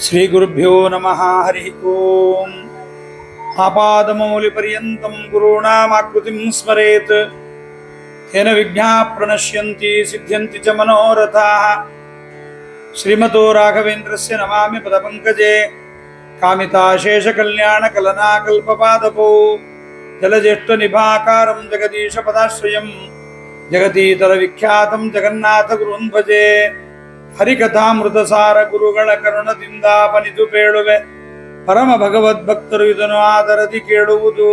ಶ್ರೀ ಗುರುಭ್ಯೋ ನಮಃ. ಹರಿ ಓಂ. ಆಪಾದಮೌಲಿಪರ್ಯಂತಂ ಗುರುಣಾಮಾಕೃತಿಂ ಸ್ಮರೇತ್ ತೇನ ವಿಘ್ನಾಃ ಪ್ರಣಶ್ಯಂತಿ ಸಿದ್ಧ್ಯಂತಿ ಚ ಮನೋರಥಾಃ. ಶ್ರೀಮತೋ ರಾಘವೇಂದ್ರಸ್ಯ ನಮಾಮಿ ಪದಪಂಕಜೇ ಕಾಮಿತಾಶೇಷ ಕಲ್ಯಾಣ ಕಲನಾ ಕಲ್ಪಪಾದಪೋ ಜಲಜ್ಯೇಷ್ಠ ನಿಭಾಕಾರಂ ಜಗದೀಶ ಪದಾಶ್ರಯಂ ಜಗತೀತರ ವಿಖ್ಯಾತಂ ಜಗನ್ನಾಥ ಗುರುನ್ ಭಜೆ. ಹರಿಕಥಾಮೃತಸಾರ ಗುರುಗಳ ಕರುಣದಿಂದಾಪನಿತು ಪೇಳುವೆ ಪರಮ ಭಗವದ್ಭಕ್ತರು ಇದನ್ನು ಆದರದಿ ಕೇಳುವುದು.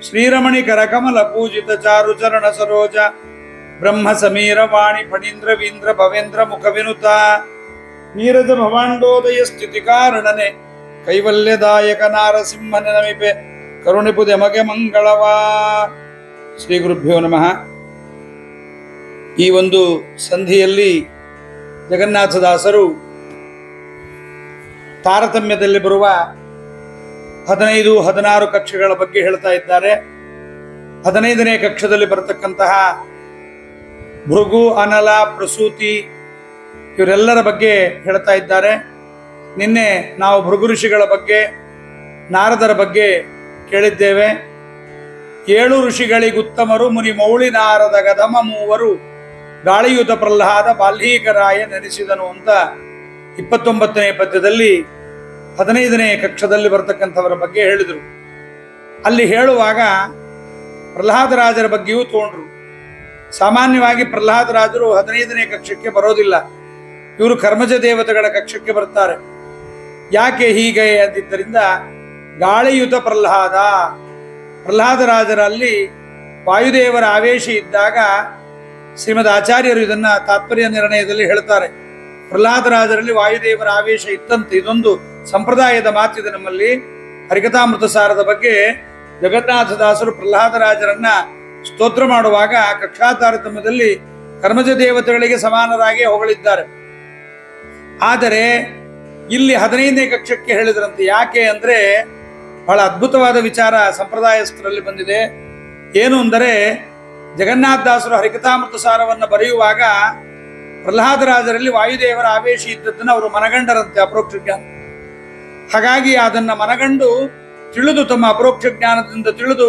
ಶ್ರೀರಮಣಿ ಕರಕಮಲ ಪೂಜಿತ ಚಾರು ಚರಣ ಸರೋಜ ಬ್ರಹ್ಮ ಸಮೀರ ವಾಣಿ ಫಣೀಂದ್ರ ವೀಂದ್ರ ಭವೇಂದ್ರ ಮುಖವಿನುತ ನೀರಜ ಭವಾಂಡೋದಯ ಸ್ಥಿತಿ ಕಾರಣನೆ ಕೈವಲ್ಯದಾಯಕ ನಾರಸಿಂಹನ ನಮಿಪೆ ಕರುಣಿಪುದೆ ಮಗೆ ಮಂಗಳವಾ. ಶ್ರೀ ಗುರುಭ್ಯೋ ನಮಃ. ಈ ಒಂದು ಸಂಧಿಯಲ್ಲಿ ಜಗನ್ನಾಥದಾಸರು ತಾರತಮ್ಯದಲ್ಲಿ ಬರುವ 15, 16 ಕಕ್ಷೆಗಳ ಬಗ್ಗೆ ಹೇಳ್ತಾ ಇದ್ದಾರೆ. 15ನೇ ಕಕ್ಷದಲ್ಲಿ ಬರತಕ್ಕಂತಹ ಭೃಗು, ಅನಲ, ಪ್ರಸೂತಿ ಇವರೆಲ್ಲರ ಬಗ್ಗೆ ಹೇಳ್ತಾ ಇದ್ದಾರೆ. ನಿನ್ನೆ ನಾವು ಭೃಗು ಋಷಿಗಳ ಬಗ್ಗೆ, ನಾರದರ ಬಗ್ಗೆ ಕೇಳಿದ್ದೇವೆ. 7 ಋಷಿಗಳಿಗುತ್ತಮರು ಮುನಿ ಮೌಳಿ ನಾರದ ಗದಮ ಮೂವರು ಗಾಳಿಯುತ ಪ್ರಹ್ಲಾದ ಬಾಲ್ಹೀಕರಾಯ ನೆನೆಸಿದನು ಅಂತ 29ನೇ ಪದ್ಯದಲ್ಲಿ 15ನೇ ಕಕ್ಷದಲ್ಲಿ ಬರ್ತಕ್ಕಂಥವರ ಬಗ್ಗೆ ಹೇಳಿದರು. ಅಲ್ಲಿ ಹೇಳುವಾಗ ಪ್ರಹ್ಲಾದರಾಜರ ಬಗ್ಗೆಯೂ ತಗೊಂಡ್ರು. ಸಾಮಾನ್ಯವಾಗಿ ಪ್ರಹ್ಲಾದರಾಜರು 15ನೇ ಕಕ್ಷಕ್ಕೆ ಬರೋದಿಲ್ಲ, ಇವರು ಕರ್ಮಜ ದೇವತೆಗಳ ಕಕ್ಷಕ್ಕೆ ಬರ್ತಾರೆ. ಯಾಕೆ ಹೀಗೆ ಅಂದಿದ್ದರಿಂದ ಗಾಳಿಯುತ ಪ್ರಹ್ಲಾದರಾಜರಲ್ಲಿ ವಾಯುದೇವರ ಆವೇಶ ಇದ್ದಾಗ ಶ್ರೀಮದ್ ಆಚಾರ್ಯರು ಇದನ್ನ ತಾತ್ಪರ್ಯ ನಿರ್ಣಯದಲ್ಲಿ ಹೇಳ್ತಾರೆ. ಪ್ರಹ್ಲಾದರಾಜರಲ್ಲಿ ವಾಯುದೇವರ ಆವೇಶ ಇತ್ತಂತೆ. ಇದೊಂದು ಸಂಪ್ರದಾಯದ ಮಾತಿದೆ ನಮ್ಮಲ್ಲಿ. ಹರಿಕಥಾಮೃತ ಸಾರದ ಬಗ್ಗೆ ಜಗನ್ನಾಥದಾಸರು ಪ್ರಹ್ಲಾದರಾಜರನ್ನ ಸ್ತೋತ್ರ ಮಾಡುವಾಗ ಕಕ್ಷಾತಾರತಮ್ಯದಲ್ಲಿ ಕರ್ಮಜ ದೇವತೆಗಳಿಗೆ ಸಮಾನರಾಗಿ ಹೊಗಳಿದ್ದಾರೆ. ಆದರೆ ಇಲ್ಲಿ 15ನೇ ಕಕ್ಷಕ್ಕೆ ಹೇಳಿದ್ರಂತೆ. ಯಾಕೆ ಅಂದ್ರೆ ಬಹಳ ಅದ್ಭುತವಾದ ವಿಚಾರ ಸಂಪ್ರದಾಯಸ್ಥರಲ್ಲಿ ಬಂದಿದೆ. ಏನು ಅಂದರೆ ಜಗನ್ನಾಥದಾಸರು ಹರಿಕಥಾಮೃತ ಸಾರವನ್ನು ಬರೆಯುವಾಗ ಪ್ರಹ್ಲಾದರಾಜರಲ್ಲಿ ವಾಯುದೇವರ ಆವೇಶ ಇದ್ದದ್ದನ್ನು ಅವರು ಮನಗಂಡರಂತೆ, ಅಪರೋಕ್ಷ ಜ್ಞಾನ. ಹಾಗಾಗಿ ಅದನ್ನ ಮನಗಂಡು ತಿಳಿದು ತಮ್ಮ ಅಪರೋಕ್ಷ ಜ್ಞಾನದಿಂದ ತಿಳಿದು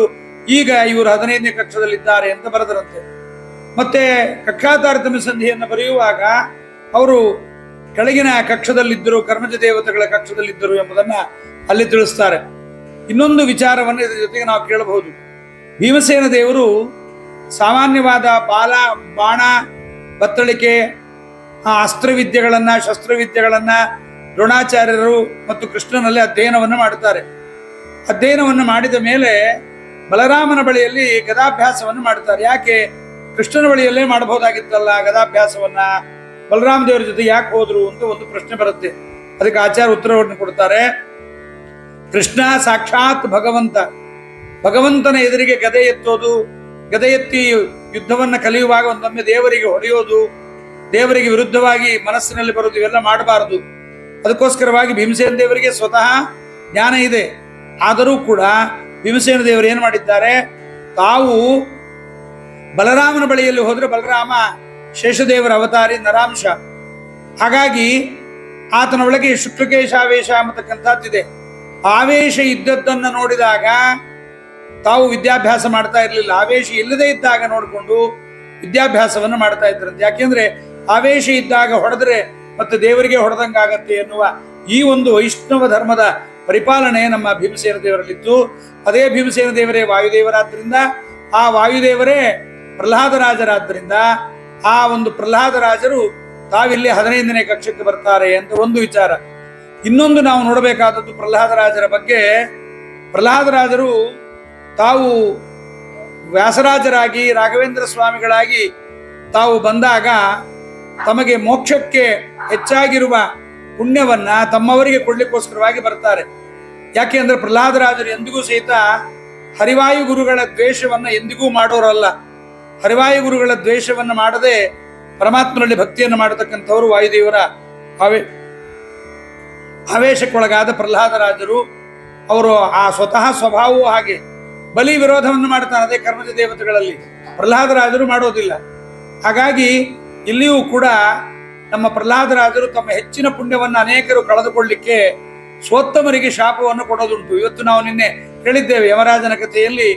ಈಗ ಇವರು 15ನೇ ಕಕ್ಷದಲ್ಲಿದ್ದಾರೆ ಅಂತ ಬರೆದರಂತೆ. ಮತ್ತೆ ಕಕ್ಷಾತಾರತಮ್ಯ ಸಂಧಿಯನ್ನು ಬರೆಯುವಾಗ ಅವರು ಕೆಳಗಿನ ಕಕ್ಷದಲ್ಲಿದ್ದರು, ಕರ್ಮಜ ದೇವತೆಗಳ ಕಕ್ಷದಲ್ಲಿದ್ದರು ಎಂಬುದನ್ನ ಅಲ್ಲಿ ತಿಳಿಸ್ತಾರೆ. ಇನ್ನೊಂದು ವಿಚಾರವನ್ನು ಇದರ ಜೊತೆಗೆ ನಾವು ಕೇಳಬಹುದು. ಭೀಮಸೇನ ದೇವರು ಸಾಮಾನ್ಯವಾದ ಬಾಣ, ಬತ್ತಳಿಕೆ, ಅಸ್ತ್ರವಿದ್ಯೆಗಳನ್ನ, ಶಸ್ತ್ರವಿದ್ಯೆಗಳನ್ನ ದ್ರೋಣಾಚಾರ್ಯರು ಮತ್ತು ಕೃಷ್ಣನಲ್ಲಿ ಅಧ್ಯಯನವನ್ನು ಮಾಡುತ್ತಾರೆ. ಅಧ್ಯಯನವನ್ನು ಮಾಡಿದ ಮೇಲೆ ಬಲರಾಮನ ಬಳಿಯಲ್ಲಿ ಗದಾಭ್ಯಾಸವನ್ನು ಮಾಡುತ್ತಾರೆ. ಯಾಕೆ ಕೃಷ್ಣನ ಬಳಿಯಲ್ಲೇ ಮಾಡಬಹುದಾಗಿತ್ತಲ್ಲ ಗದಾಭ್ಯಾಸವನ್ನ, ಬಲರಾಮ ದೇವರ ಜೊತೆ ಯಾಕೆ ಹೋದ್ರು ಅಂತ ಒಂದು ಪ್ರಶ್ನೆ ಬರುತ್ತೆ. ಅದಕ್ಕೆ ಆಚಾರ್ಯ ಉತ್ತರವನ್ನು ಕೊಡ್ತಾರೆ. ಕೃಷ್ಣ ಸಾಕ್ಷಾತ್ ಭಗವಂತನ ಎದುರಿಗೆ ಗದೆ ಎತ್ತೋದು, ಗದೆ ಎತ್ತಿ ಯುದ್ಧವನ್ನ ಕಲಿಯುವಾಗ ಒಂದೊಮ್ಮೆ ದೇವರಿಗೆ ಹೊಡೆಯೋದು, ದೇವರಿಗೆ ವಿರುದ್ಧವಾಗಿ ಮನಸ್ಸಿನಲ್ಲಿ ಬರೋದು, ಇವೆಲ್ಲ ಮಾಡಬಾರದು. ಅದಕ್ಕೋಸ್ಕರವಾಗಿ ಭೀಮಸೇನ ದೇವರಿಗೆ ಸ್ವತಃ ಜ್ಞಾನ ಇದೆ. ಆದರೂ ಕೂಡ ಭೀಮಸೇನ ದೇವರು ಏನು ಮಾಡಿದ್ದಾರೆ, ತಾವು ಬಲರಾಮನ ಬಳಿಯಲ್ಲಿ ಹೋದ್ರೆ ಬಲರಾಮ ಶೇಷದೇವರ ಅವತಾರಿ ನರಾಂಶ. ಹಾಗಾಗಿ ಆತನ ಒಳಗೆ ಶುಕ್ಲಕೇಶಾವೇಶ ಅನ್ನತಕ್ಕಂಥದ್ದಿದೆ. ಆವೇಶ ಇದ್ದದ್ದನ್ನು ನೋಡಿದಾಗ ತಾವು ವಿದ್ಯಾಭ್ಯಾಸ ಮಾಡ್ತಾ ಇರಲಿಲ್ಲ. ಆವೇಶ ಇಲ್ಲದೆ ಇದ್ದಾಗ ನೋಡಿಕೊಂಡು ವಿದ್ಯಾಭ್ಯಾಸವನ್ನು ಮಾಡ್ತಾ ಇದ್ರಂತೆ. ಯಾಕೆಂದ್ರೆ ಆವೇಶ ಇದ್ದಾಗ ಹೊಡೆದ್ರೆ ಮತ್ತೆ ದೇವರಿಗೆ ಹೊಡೆದಂಗಾಗತ್ತೆ ಎನ್ನುವ ಈ ಒಂದು ವೈಷ್ಣವ ಧರ್ಮದ ಪರಿಪಾಲನೆ ನಮ್ಮ ಭೀಮಸೇನ ದೇವರಲ್ಲಿತ್ತು. ಅದೇ ಭೀಮಸೇನ ದೇವರೇ ವಾಯುದೇವರಾದ್ರಿಂದ, ಆ ವಾಯುದೇವರೇ ಪ್ರಹ್ಲಾದರಾಜರಾದ್ರಿಂದ ಆ ಒಂದು ಪ್ರಹ್ಲಾದರಾಜರು ತಾವಿಲ್ಲಿ 15ನೇ ಕಕ್ಷಕ್ಕೆ ಬರ್ತಾರೆ ಅಂತ ಒಂದು ವಿಚಾರ. ಇನ್ನೊಂದು ನಾವು ನೋಡಬೇಕಾದದ್ದು ಪ್ರಹ್ಲಾದರಾಜರ ಬಗ್ಗೆ. ಪ್ರಹ್ಲಾದರಾಜರು ತಾವು ವ್ಯಾಸರಾಜರಾಗಿ ರಾಘವೇಂದ್ರ ಸ್ವಾಮಿಗಳಾಗಿ ತಾವು ಬಂದಾಗ ತಮಗೆ ಮೋಕ್ಷಕ್ಕೆ ಹೆಚ್ಚಾಗಿರುವ ಪುಣ್ಯವನ್ನ ತಮ್ಮವರಿಗೆ ಕೊಡ್ಲಿಕ್ಕೋಸ್ಕರವಾಗಿ ಬರ್ತಾರೆ. ಯಾಕೆ ಅಂದ್ರೆ ಪ್ರಹ್ಲಾದರಾಜರು ಎಂದಿಗೂ ಸಹಿತ ಹರಿವಾಯು ಗುರುಗಳ ದ್ವೇಷವನ್ನ ಎಂದಿಗೂ ಮಾಡೋರಲ್ಲ. ಹರಿವಾಯು ಗುರುಗಳ ದ್ವೇಷವನ್ನು ಮಾಡದೆ ಪರಮಾತ್ಮನಲ್ಲಿ ಭಕ್ತಿಯನ್ನು ಮಾಡತಕ್ಕಂಥವರು ವಾಯುದೇವರ ಆವೇಶಕ್ಕೊಳಗಾದ ಪ್ರಹ್ಲಾದರಾಜರು. ಅವರು ಆ ಸ್ವತಃ ಸ್ವಭಾವವೂ ಹಾಗೆ ಬಲಿ ವಿರೋಧವನ್ನು ಮಾಡ್ತಾನೆ, ಅದೇ ಕರ್ಮಜ ದೇವತೆಗಳಲ್ಲಿ. ಪ್ರಹ್ಲಾದರಾಜರು ಮಾಡೋದಿಲ್ಲ. ಹಾಗಾಗಿ ಇಲ್ಲಿಯೂ ಕೂಡ ನಮ್ಮ ಪ್ರಹ್ಲಾದರಾಜರು ತಮ್ಮ ಹೆಚ್ಚಿನ ಪುಣ್ಯವನ್ನು ಅನೇಕರು ಕಳೆದುಕೊಳ್ಳಿಕ್ಕೆ ಸ್ವೋತ್ತಮರಿಗೆ ಶಾಪವನ್ನು ಕೊಡೋದುಂಟು. ಇವತ್ತು ನಾವು ನಿನ್ನೆ ಹೇಳಿದ್ದೇವೆ ಯಮರಾಜನ ಕಥೆಯಲ್ಲಿ,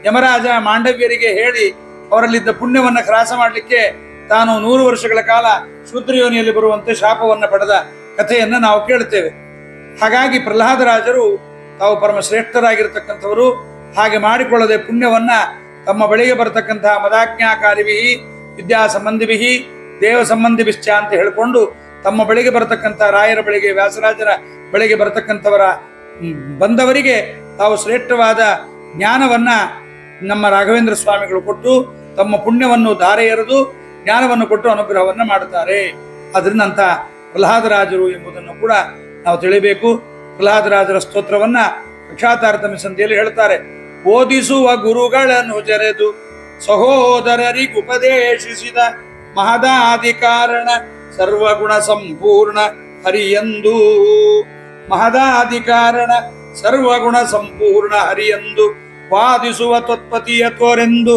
ಯಮರಾಜ ಮಾಂಡವ್ಯರಿಗೆ ಹೇಳಿ ಅವರಲ್ಲಿದ್ದ ಪುಣ್ಯವನ್ನು ಹ್ರಾಸ ಮಾಡಲಿಕ್ಕೆ ತಾನು 100 ವರ್ಷಗಳ ಕಾಲ ಶೂದ್ರಯೋನಿಯಲ್ಲಿ ಬರುವಂತೆ ಶಾಪವನ್ನು ಪಡೆದ ಕಥೆಯನ್ನು ನಾವು ಕೇಳ್ತೇವೆ. ಹಾಗಾಗಿ ಪ್ರಹ್ಲಾದರಾಜರು ತಾವು ಪರಮ ಶ್ರೇಷ್ಠರಾಗಿರ್ತಕ್ಕಂಥವರು. ಹಾಗೆ ಮಾಡಿಕೊಳ್ಳದೆ ಪುಣ್ಯವನ್ನ ತಮ್ಮ ಬಳಿಗೆ ಬರತಕ್ಕಂತಹ ಮದಾಜ್ಞಾಕಾರಿವಿಹಿ ವಿದ್ಯಾ ಸಂಬಂಧಿವಿಹಿ ದೇವ ಸಂಬಂಧಿವಿಶ್ಚ ಅಂತ ಹೇಳಿಕೊಂಡು ತಮ್ಮ ಬಳಿಗೆ ಬರತಕ್ಕಂಥ ರಾಯರ ಬಳಿಗೆ, ವ್ಯಾಸರಾಜರ ಬಳಿಗೆ ಬರತಕ್ಕಂಥವರ ಬಂದವರಿಗೆ ತಾವು ಶ್ರೇಷ್ಠವಾದ ಜ್ಞಾನವನ್ನ ನಮ್ಮ ರಾಘವೇಂದ್ರ ಸ್ವಾಮಿಗಳು ಕೊಟ್ಟು ತಮ್ಮ ಪುಣ್ಯವನ್ನು ಧಾರೆ ಎರೆದು ಜ್ಞಾನವನ್ನು ಕೊಟ್ಟು ಅನುಗ್ರಹವನ್ನು ಮಾಡುತ್ತಾರೆ. ಅದರಿಂದ ಅಂತ ಪ್ರಹ್ಲಾದರಾಜರು ಎಂಬುದನ್ನು ಕೂಡ ನಾವು ತಿಳಿಬೇಕು. ಪ್ರಹ್ಲಾದರಾಜರ ಸ್ತೋತ್ರವನ್ನ ಕಕ್ಷಾತಾರತಮ್ಯ ಸಂಧಿಯಲ್ಲಿ ಹೇಳ್ತಾರೆ. ಓದಿಸುವ ಗುರುಗಳನ್ನು ಜರೆದು ಸಹೋದರರಿಗುಪದೇಶಿಸಿದ ಮಹದಾದಿ ಕಾರಣ ಸರ್ವಗುಣ ಸಂಪೂರ್ಣ ಹರಿಯಂದು. ಮಹದಾದಿ ಕಾರಣ ಸರ್ವಗುಣ ಸಂಪೂರ್ಣ ಹರಿಯಂದು ವಾದಿಸುವ ತ್ವತ್ಪತಿಯ ತೋರೆಂದು